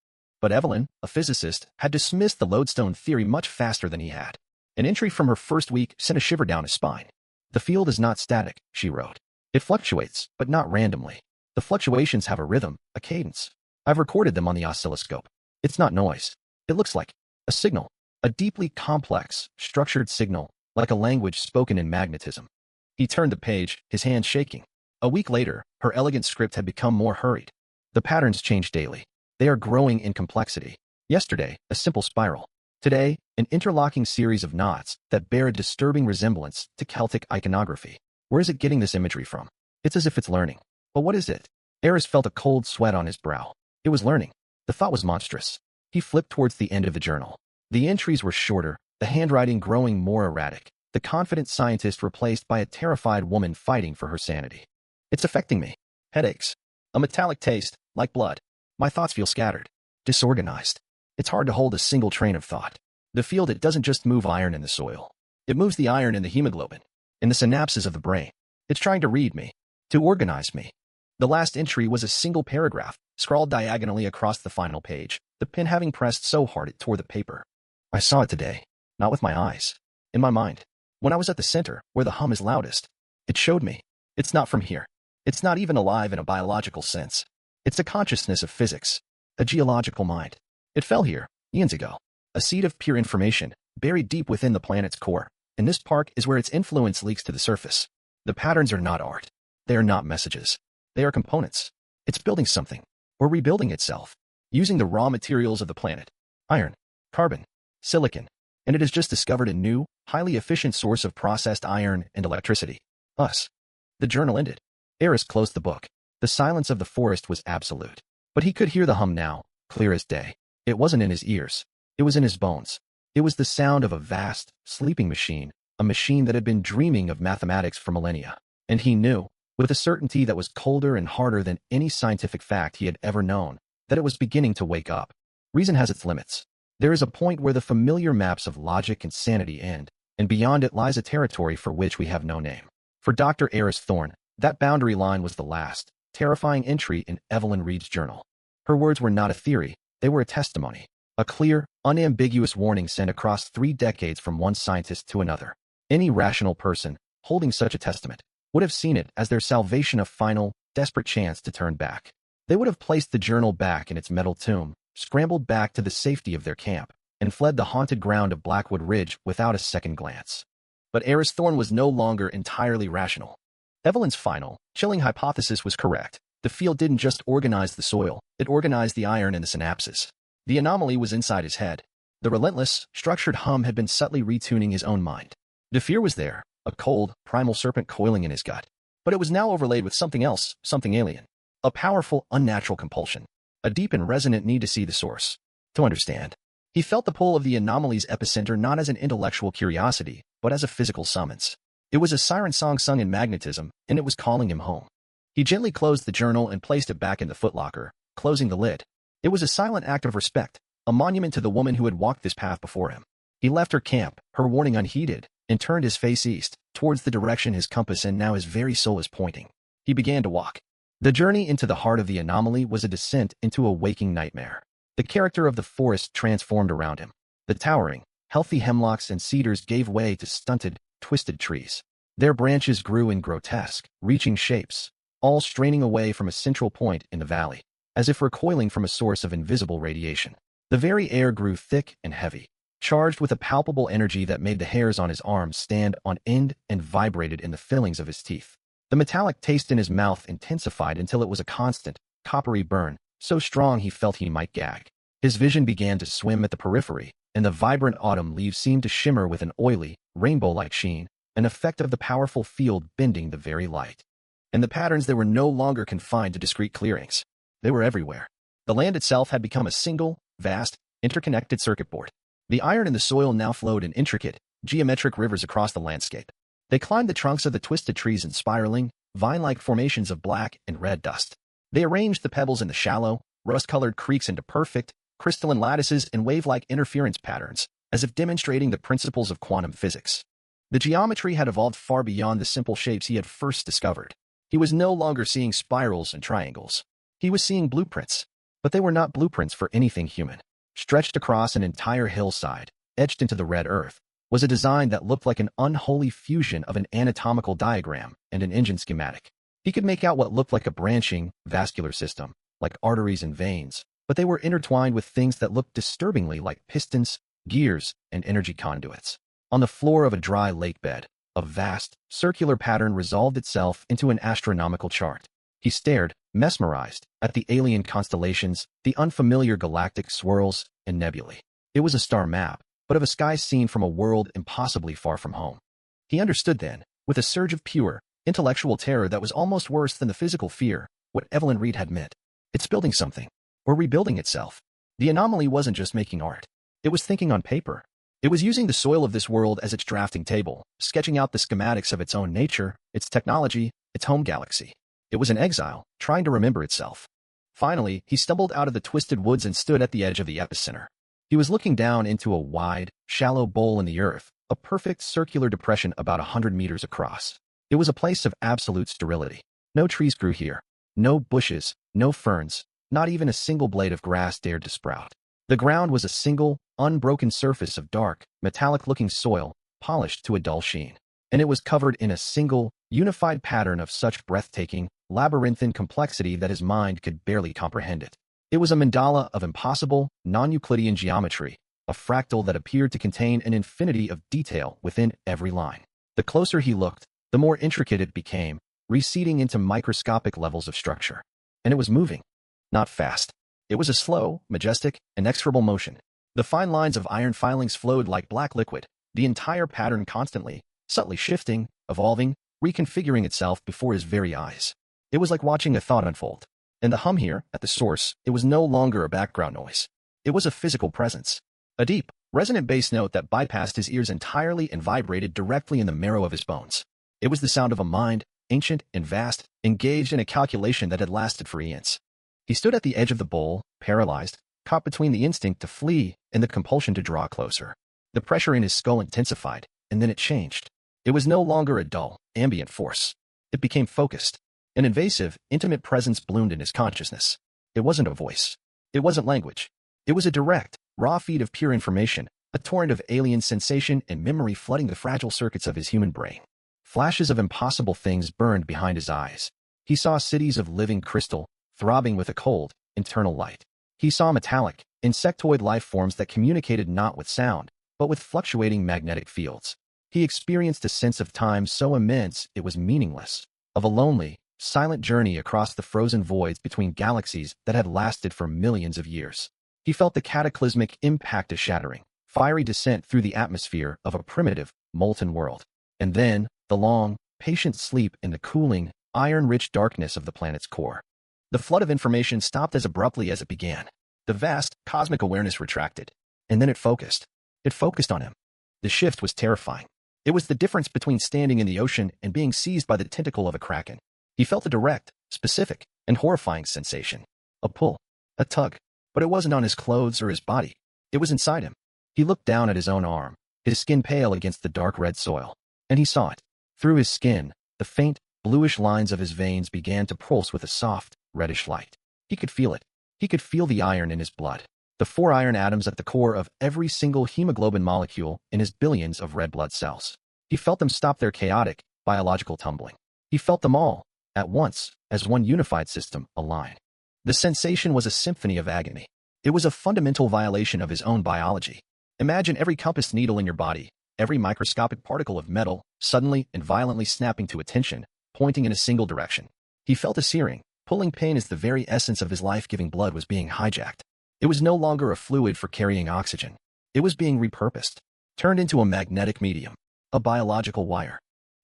But Evelyn, a physicist, had dismissed the lodestone theory much faster than he had. An entry from her first week sent a shiver down his spine. The field is not static, she wrote. It fluctuates, but not randomly. The fluctuations have a rhythm, a cadence. I've recorded them on the oscilloscope. It's not noise. It looks like a signal, a deeply complex, structured signal, like a language spoken in magnetism. He turned the page, his hand shaking. A week later, her elegant script had become more hurried. The patterns change daily. They are growing in complexity. Yesterday, a simple spiral. Today, an interlocking series of knots that bear a disturbing resemblance to Celtic iconography. Where is it getting this imagery from? It's as if it's learning. But what is it? Eris felt a cold sweat on his brow. It was learning. The thought was monstrous. He flipped towards the end of the journal. The entries were shorter, the handwriting growing more erratic, the confident scientist replaced by a terrified woman fighting for her sanity. It's affecting me. Headaches. A metallic taste, like blood. My thoughts feel scattered, disorganized. It's hard to hold a single train of thought. The field, it doesn't just move iron in the soil. It moves the iron in the hemoglobin, in the synapses of the brain. It's trying to read me, to organize me. The last entry was a single paragraph, scrawled diagonally across the final page, the pen having pressed so hard it tore the paper. I saw it today, not with my eyes, in my mind. When I was at the center, where the hum is loudest, it showed me. It's not from here. It's not even alive in a biological sense. It's a consciousness of physics, a geological mind. It fell here, eons ago. a seed of pure information, buried deep within the planet's core. And this park is where its influence leaks to the surface. The patterns are not art. They are not messages. They are components. It's building something, or rebuilding itself, using the raw materials of the planet: iron, carbon, silicon, and it has just discovered a new, highly efficient source of processed iron and electricity: us. The journal ended. Eris closed the book. The silence of the forest was absolute. But he could hear the hum now, clear as day. It wasn't in his ears. It was in his bones. It was the sound of a vast, sleeping machine, a machine that had been dreaming of mathematics for millennia. And he knew, with a certainty that was colder and harder than any scientific fact he had ever known, that it was beginning to wake up. Reason has its limits. There is a point where the familiar maps of logic and sanity end, and beyond it lies a territory for which we have no name. For Dr. Eris Thorne, that boundary line was the last, terrifying entry in Evelyn Reed's journal. Her words were not a theory, they were a testimony. A clear, unambiguous warning sent across 3 decades from one scientist to another. Any rational person, holding such a testament, would have seen it as their salvation, a final, desperate chance to turn back. They would have placed the journal back in its metal tomb, scrambled back to the safety of their camp, and fled the haunted ground of Blackwood Ridge without a second glance. But Eris Thorne was no longer entirely rational. Evelyn's final, chilling hypothesis was correct. The field didn't just organize the soil, it organized the iron and the synapses. The anomaly was inside his head. The relentless, structured hum had been subtly retuning his own mind. The fear was there, a cold, primal serpent coiling in his gut. But it was now overlaid with something else, something alien. A powerful, unnatural compulsion. A deep and resonant need to see the source. To understand. He felt the pull of the anomaly's epicenter not as an intellectual curiosity, but as a physical summons. It was a siren song sung in magnetism, and it was calling him home. He gently closed the journal and placed it back in the footlocker, closing the lid. It was a silent act of respect, a monument to the woman who had walked this path before him. He left her camp, her warning unheeded, and turned his face east, towards the direction his compass and now his very soul is pointing. He began to walk. The journey into the heart of the anomaly was a descent into a waking nightmare. The character of the forest transformed around him. The towering, healthy hemlocks and cedars gave way to stunted, twisted trees. Their branches grew in grotesque, reaching shapes, all straining away from a central point in the valley, as if recoiling from a source of invisible radiation. The very air grew thick and heavy, charged with a palpable energy that made the hairs on his arms stand on end and vibrated in the fillings of his teeth. The metallic taste in his mouth intensified until it was a constant, coppery burn, so strong he felt he might gag. His vision began to swim at the periphery, and the vibrant autumn leaves seemed to shimmer with an oily, rainbow-like sheen, an effect of the powerful field bending the very light. And the patterns there were no longer confined to discrete clearings. They were everywhere. The land itself had become a single, vast, interconnected circuit board. The iron in the soil now flowed in intricate, geometric rivers across the landscape. They climbed the trunks of the twisted trees in spiraling, vine-like formations of black and red dust. They arranged the pebbles in the shallow, rust-colored creeks into perfect, crystalline lattices and wave-like interference patterns, as if demonstrating the principles of quantum physics. The geometry had evolved far beyond the simple shapes he had first discovered. He was no longer seeing spirals and triangles. He was seeing blueprints, but they were not blueprints for anything human. Stretched across an entire hillside, etched into the red earth, was a design that looked like an unholy fusion of an anatomical diagram and an engine schematic. He could make out what looked like a branching, vascular system, like arteries and veins, but they were intertwined with things that looked disturbingly like pistons, gears, and energy conduits. On the floor of a dry lake bed, a vast, circular pattern resolved itself into an astronomical chart. He stared, mesmerized, at the alien constellations, the unfamiliar galactic swirls and nebulae. It was a star map, but of a sky seen from a world impossibly far from home. He understood then, with a surge of pure, intellectual terror that was almost worse than the physical fear, what Evelyn Reed had meant. It's building something, or rebuilding itself. The anomaly wasn't just making art. It was thinking on paper. It was using the soil of this world as its drafting table, sketching out the schematics of its own nature, its technology, its home galaxy. It was an exile, trying to remember itself. Finally, he stumbled out of the twisted woods and stood at the edge of the epicenter. He was looking down into a wide, shallow bowl in the earth, a perfect circular depression about 100 meters across. It was a place of absolute sterility. No trees grew here. No bushes, no ferns, not even a single blade of grass dared to sprout. The ground was a single, unbroken surface of dark, metallic-looking soil, polished to a dull sheen. And it was covered in a single, unified pattern of such breathtaking, labyrinthine complexity that his mind could barely comprehend it. It was a mandala of impossible, non-Euclidean geometry, a fractal that appeared to contain an infinity of detail within every line. The closer he looked, the more intricate it became, receding into microscopic levels of structure. And it was moving. Not fast. It was a slow, majestic, inexorable motion. The fine lines of iron filings flowed like black liquid, the entire pattern constantly, subtly shifting, evolving, reconfiguring itself before his very eyes. It was like watching a thought unfold. And the hum here, at the source, it was no longer a background noise. It was a physical presence. A deep, resonant bass note that bypassed his ears entirely and vibrated directly in the marrow of his bones. It was the sound of a mind, ancient and vast, engaged in a calculation that had lasted for eons. He stood at the edge of the bowl, paralyzed, caught between the instinct to flee and the compulsion to draw closer. The pressure in his skull intensified, and then it changed. It was no longer a dull, ambient force. It became focused. An invasive, intimate presence bloomed in his consciousness. It wasn't a voice. It wasn't language. It was a direct, raw feed of pure information, a torrent of alien sensation and memory flooding the fragile circuits of his human brain. Flashes of impossible things burned behind his eyes. He saw cities of living crystal, throbbing with a cold, internal light. He saw metallic, insectoid life forms that communicated not with sound, but with fluctuating magnetic fields. He experienced a sense of time so immense it was meaningless, of a lonely, silent journey across the frozen voids between galaxies that had lasted for millions of years. He felt the cataclysmic impact of shattering, fiery descent through the atmosphere of a primitive, molten world. And then, the long, patient sleep in the cooling, iron-rich darkness of the planet's core. The flood of information stopped as abruptly as it began. The vast, cosmic awareness retracted. And then it focused. It focused on him. The shift was terrifying. It was the difference between standing in the ocean and being seized by the tentacle of a kraken. He felt a direct, specific, and horrifying sensation. A pull. A tug. But it wasn't on his clothes or his body. It was inside him. He looked down at his own arm, his skin pale against the dark red soil. And he saw it. Through his skin, the faint, bluish lines of his veins began to pulse with a soft, reddish light. He could feel it. He could feel the iron in his blood. The 4 iron atoms at the core of every single hemoglobin molecule in his billions of red blood cells. He felt them stop their chaotic, biological tumbling. He felt them all, at once, as one unified system, align. The sensation was a symphony of agony. It was a fundamental violation of his own biology. Imagine every compass needle in your body, every microscopic particle of metal, suddenly and violently snapping to attention, pointing in a single direction. He felt a searing, pulling pain as the very essence of his life-giving blood was being hijacked. It was no longer a fluid for carrying oxygen. It was being repurposed, turned into a magnetic medium, a biological wire.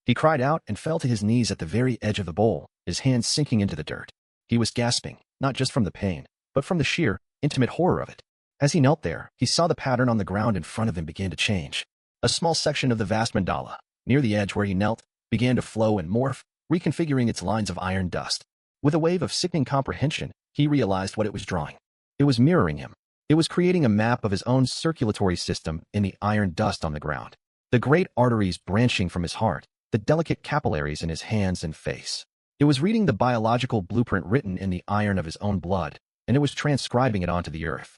He cried out and fell to his knees at the very edge of the bowl, his hands sinking into the dirt. He was gasping, not just from the pain, but from the sheer, intimate horror of it. As he knelt there, he saw the pattern on the ground in front of him begin to change. A small section of the vast mandala, near the edge where he knelt, began to flow and morph, reconfiguring its lines of iron dust. With a wave of sickening comprehension, he realized what it was drawing. It was mirroring him. It was creating a map of his own circulatory system in the iron dust on the ground. The great arteries branching from his heart, the delicate capillaries in his hands and face. It was reading the biological blueprint written in the iron of his own blood, and it was transcribing it onto the earth.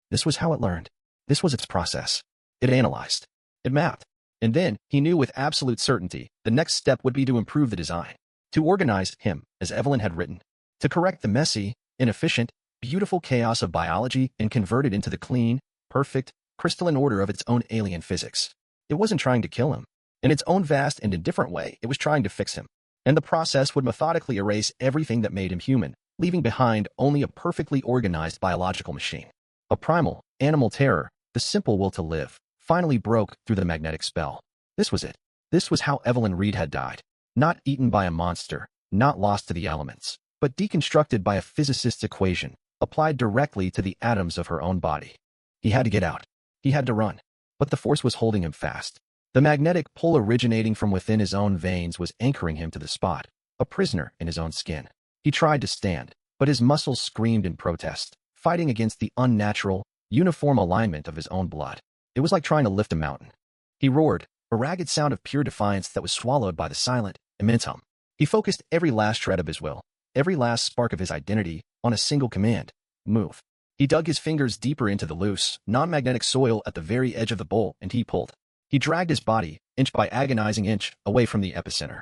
This was how it learned. This was its process. It analyzed. It mapped. And then, he knew with absolute certainty, the next step would be to improve the design. To organize him, as Evelyn had written. To correct the messy, inefficient, beautiful chaos of biology and convert it into the clean, perfect, crystalline order of its own alien physics. It wasn't trying to kill him. In its own vast and indifferent way, it was trying to fix him. And the process would methodically erase everything that made him human, leaving behind only a perfectly organized biological machine. A primal, animal terror, the simple will to live, finally broke through the magnetic spell. This was it. This was how Evelyn Reed had died. Not eaten by a monster, not lost to the elements, but deconstructed by a physicist's equation, applied directly to the atoms of her own body. He had to get out. He had to run. But the force was holding him fast. The magnetic pull originating from within his own veins was anchoring him to the spot, a prisoner in his own skin. He tried to stand, but his muscles screamed in protest, fighting against the unnatural, uniform alignment of his own blood. It was like trying to lift a mountain. He roared, a ragged sound of pure defiance that was swallowed by the silent, immense hum. He focused every last shred of his will, every last spark of his identity, on a single command: move. He dug his fingers deeper into the loose, non-magnetic soil at the very edge of the bowl, and he pulled. He dragged his body, inch by agonizing inch, away from the epicenter.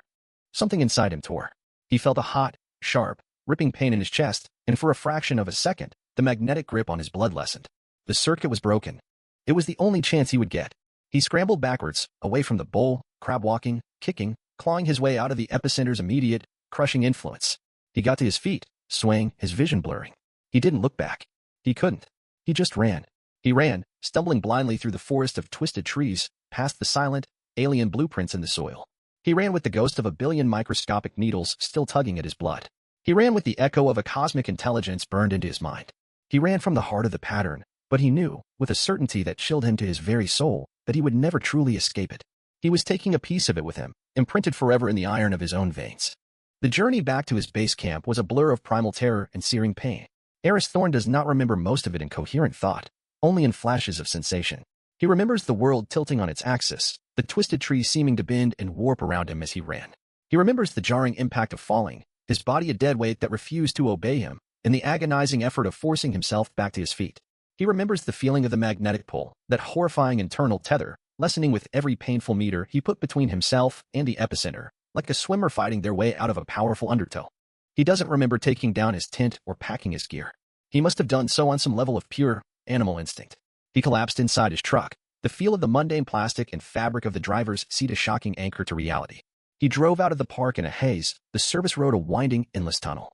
Something inside him tore. He felt a hot, sharp, ripping pain in his chest, and for a fraction of a second, the magnetic grip on his blood lessened. The circuit was broken. It was the only chance he would get. He scrambled backwards, away from the bowl, crab-walking, kicking, clawing his way out of the epicenter's immediate, crushing influence. He got to his feet, swaying, his vision blurring. He didn't look back. He couldn't. He just ran. He ran, stumbling blindly through the forest of twisted trees, past the silent, alien blueprints in the soil. He ran with the ghost of a billion microscopic needles still tugging at his blood. He ran with the echo of a cosmic intelligence burned into his mind. He ran from the heart of the pattern, but he knew, with a certainty that chilled him to his very soul, that he would never truly escape it. He was taking a piece of it with him, imprinted forever in the iron of his own veins. The journey back to his base camp was a blur of primal terror and searing pain. Eris Thorne does not remember most of it in coherent thought, only in flashes of sensation. He remembers the world tilting on its axis, the twisted trees seeming to bend and warp around him as he ran. He remembers the jarring impact of falling, his body a dead weight that refused to obey him, and the agonizing effort of forcing himself back to his feet. He remembers the feeling of the magnetic pull, that horrifying internal tether, lessening with every painful meter he put between himself and the epicenter, like a swimmer fighting their way out of a powerful undertow. He doesn't remember taking down his tent or packing his gear. He must have done so on some level of pure, animal instinct. He collapsed inside his truck, the feel of the mundane plastic and fabric of the driver's seat a shocking anchor to reality. He drove out of the park in a haze, the service road a winding, endless tunnel.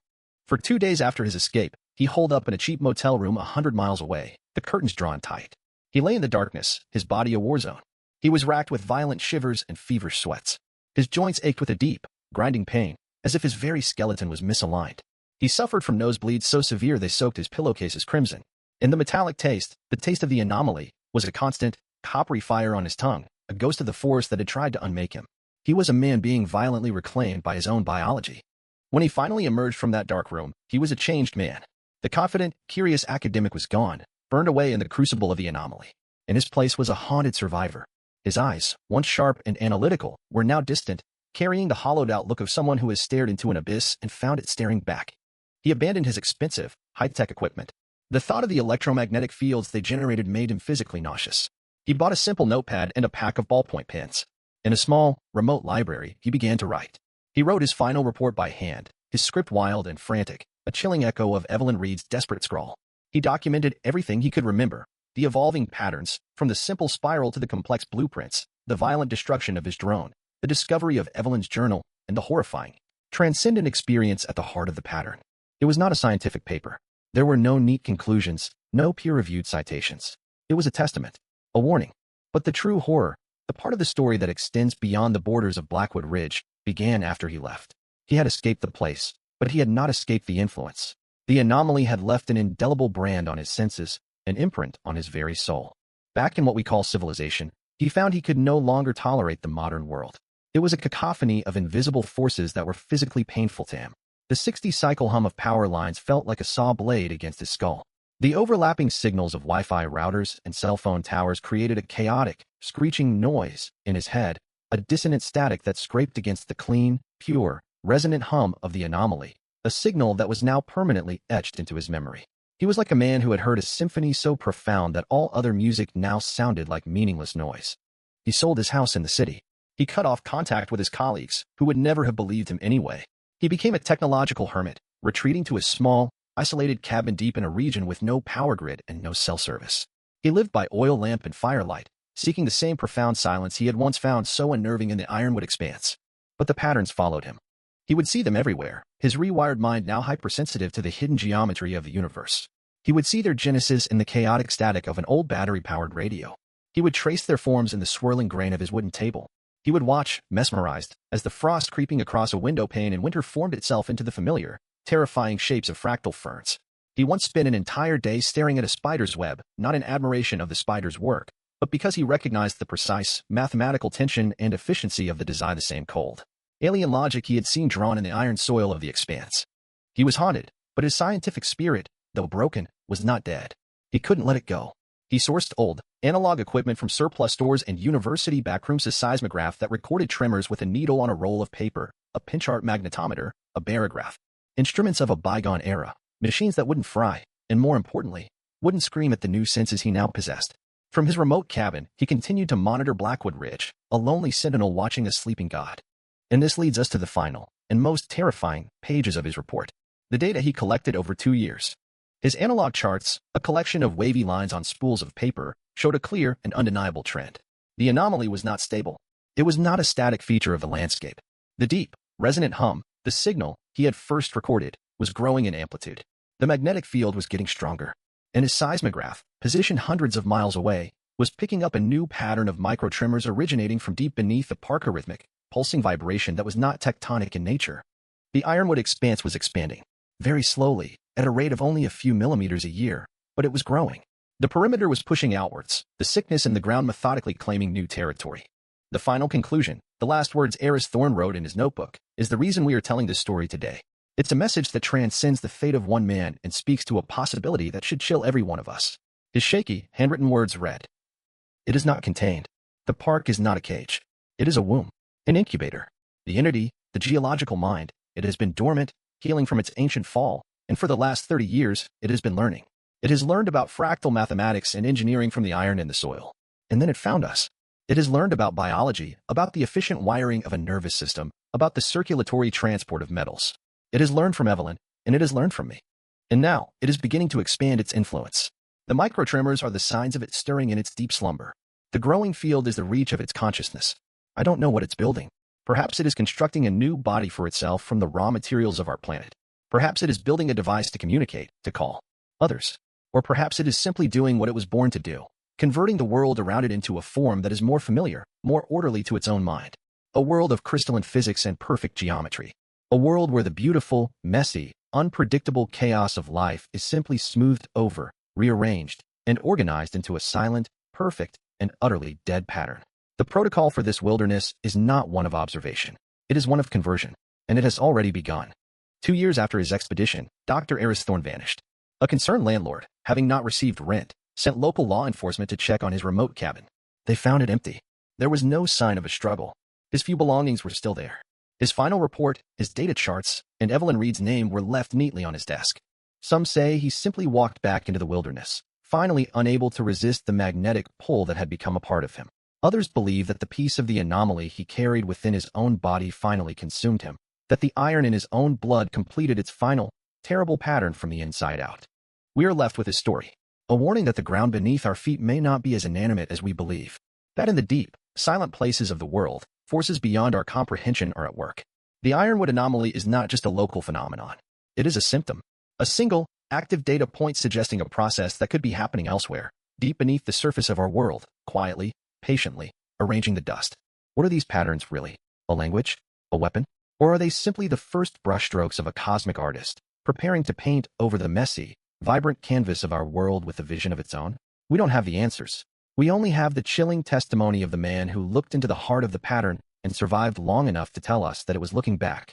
For 2 days after his escape, he holed up in a cheap motel room 100 miles away, the curtains drawn tight. He lay in the darkness, his body a war zone. He was racked with violent shivers and feverish sweats. His joints ached with a deep, grinding pain, as if his very skeleton was misaligned. He suffered from nosebleeds so severe they soaked his pillowcases crimson. And the metallic taste, the taste of the anomaly, was a constant, coppery fire on his tongue, a ghost of the force that had tried to unmake him. He was a man being violently reclaimed by his own biology. When he finally emerged from that dark room, he was a changed man. The confident, curious academic was gone, burned away in the crucible of the anomaly. In his place was a haunted survivor. His eyes, once sharp and analytical, were now distant, carrying the hollowed-out look of someone who has stared into an abyss and found it staring back. He abandoned his expensive, high-tech equipment. The thought of the electromagnetic fields they generated made him physically nauseous. He bought a simple notepad and a pack of ballpoint pens. In a small, remote library, he began to write. He wrote his final report by hand, his script wild and frantic, a chilling echo of Evelyn Reed's desperate scrawl. He documented everything he could remember, the evolving patterns, from the simple spiral to the complex blueprints, the violent destruction of his drone, the discovery of Evelyn's journal, and the horrifying, transcendent experience at the heart of the pattern. It was not a scientific paper. There were no neat conclusions, no peer-reviewed citations. It was a testament, a warning. But the true horror, the part of the story that extends beyond the borders of Blackwood Ridge, began after he left. He had escaped the place, but he had not escaped the influence. The anomaly had left an indelible brand on his senses, an imprint on his very soul. Back in what we call civilization, he found he could no longer tolerate the modern world. It was a cacophony of invisible forces that were physically painful to him. The 60-cycle hum of power lines felt like a saw blade against his skull. The overlapping signals of Wi-Fi routers and cell phone towers created a chaotic, screeching noise in his head, a dissonant static that scraped against the clean, pure, resonant hum of the anomaly, a signal that was now permanently etched into his memory. He was like a man who had heard a symphony so profound that all other music now sounded like meaningless noise. He sold his house in the city. He cut off contact with his colleagues, who would never have believed him anyway. He became a technological hermit, retreating to a small, isolated cabin deep in a region with no power grid and no cell service. He lived by oil lamp and firelight, seeking the same profound silence he had once found so unnerving in the ironwood expanse. But the patterns followed him. He would see them everywhere, his rewired mind now hypersensitive to the hidden geometry of the universe. He would see their genesis in the chaotic static of an old battery-powered radio. He would trace their forms in the swirling grain of his wooden table. He would watch, mesmerized, as the frost creeping across a window pane in winter formed itself into the familiar, terrifying shapes of fractal ferns. He once spent an entire day staring at a spider's web, not in admiration of the spider's work, but because he recognized the precise, mathematical tension and efficiency of the design the same cold, alien logic he had seen drawn in the iron soil of the expanse. He was haunted, but his scientific spirit, though broken, was not dead. He couldn't let it go. He sourced old, analog equipment from surplus stores and university backrooms, a seismograph that recorded tremors with a needle on a roll of paper, a pinch-art magnetometer, a barograph. Instruments of a bygone era, machines that wouldn't fry, and more importantly, wouldn't scream at the new senses he now possessed. From his remote cabin, he continued to monitor Blackwood Ridge, a lonely sentinel watching a sleeping god. And this leads us to the final, and most terrifying, pages of his report. The data he collected over 2 years. His analog charts, a collection of wavy lines on spools of paper, showed a clear and undeniable trend. The anomaly was not stable. It was not a static feature of the landscape. The deep, resonant hum, the signal he had first recorded, was growing in amplitude. The magnetic field was getting stronger, and his seismograph, positioned hundreds of miles away, was picking up a new pattern of microtremors originating from deep beneath the park-rhythmic, pulsing vibration that was not tectonic in nature. The ironwood expanse was expanding, very slowly, at a rate of only a few millimeters a year, but it was growing. The perimeter was pushing outwards, the sickness in the ground methodically claiming new territory. The final conclusion, the last words Eris Thorne wrote in his notebook, is the reason we are telling this story today. It's a message that transcends the fate of one man and speaks to a possibility that should chill every one of us. His shaky, handwritten words read, "It is not contained. The park is not a cage. It is a womb, an incubator. The entity, the geological mind, it has been dormant, healing from its ancient fall, and for the last 30 years, it has been learning. It has learned about fractal mathematics and engineering from the iron in the soil. And then it found us. It has learned about biology, about the efficient wiring of a nervous system, about the circulatory transport of metals. It has learned from Evelyn, and it has learned from me. And now, it is beginning to expand its influence. The microtremors are the signs of it stirring in its deep slumber. The growing field is the reach of its consciousness. I don't know what it's building. Perhaps it is constructing a new body for itself from the raw materials of our planet. Perhaps it is building a device to communicate, to call others. Or perhaps it is simply doing what it was born to do, converting the world around it into a form that is more familiar, more orderly to its own mind. A world of crystalline physics and perfect geometry. A world where the beautiful, messy, unpredictable chaos of life is simply smoothed over, rearranged, and organized into a silent, perfect, and utterly dead pattern. The protocol for this wilderness is not one of observation. It is one of conversion, and it has already begun. 2 years after his expedition, Dr. Eris Thorne vanished. A concerned landlord, having not received rent, sent local law enforcement to check on his remote cabin. They found it empty. There was no sign of a struggle. His few belongings were still there. His final report, his data charts, and Evelyn Reed's name were left neatly on his desk. Some say he simply walked back into the wilderness, finally unable to resist the magnetic pull that had become a part of him. Others believe that the piece of the anomaly he carried within his own body finally consumed him, that the iron in his own blood completed its final, terrible pattern from the inside out. We are left with his story, a warning that the ground beneath our feet may not be as inanimate as we believe, that in the deep, silent places of the world, forces beyond our comprehension are at work. The ironwood anomaly is not just a local phenomenon. It is a symptom, a single, active data point suggesting a process that could be happening elsewhere, deep beneath the surface of our world, quietly, patiently, arranging the dust. What are these patterns really? A language? A weapon? Or are they simply the first brushstrokes of a cosmic artist, preparing to paint over the messy, vibrant canvas of our world with a vision of its own? We don't have the answers. We only have the chilling testimony of the man who looked into the heart of the pattern and survived long enough to tell us that it was looking back.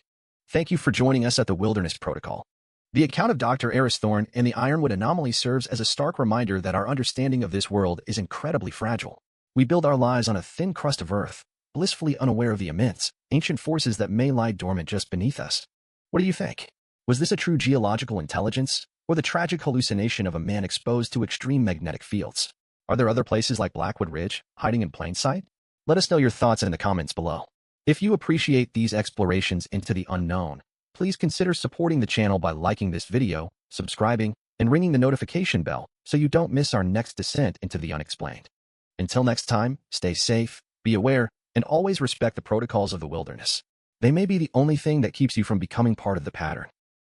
Thank you for joining us at the Wilderness Protocol. The account of Dr. Eris Thorne and the ironwood anomaly serves as a stark reminder that our understanding of this world is incredibly fragile. We build our lives on a thin crust of earth, blissfully unaware of the immense, ancient forces that may lie dormant just beneath us. What do you think? Was this a true geological intelligence, or the tragic hallucination of a man exposed to extreme magnetic fields? Are there other places like Blackwood Ridge, hiding in plain sight? Let us know your thoughts in the comments below. If you appreciate these explorations into the unknown, please consider supporting the channel by liking this video, subscribing, and ringing the notification bell so you don't miss our next descent into the unexplained. Until next time, stay safe, be aware, and always respect the protocols of the wilderness. They may be the only thing that keeps you from becoming part of the pattern.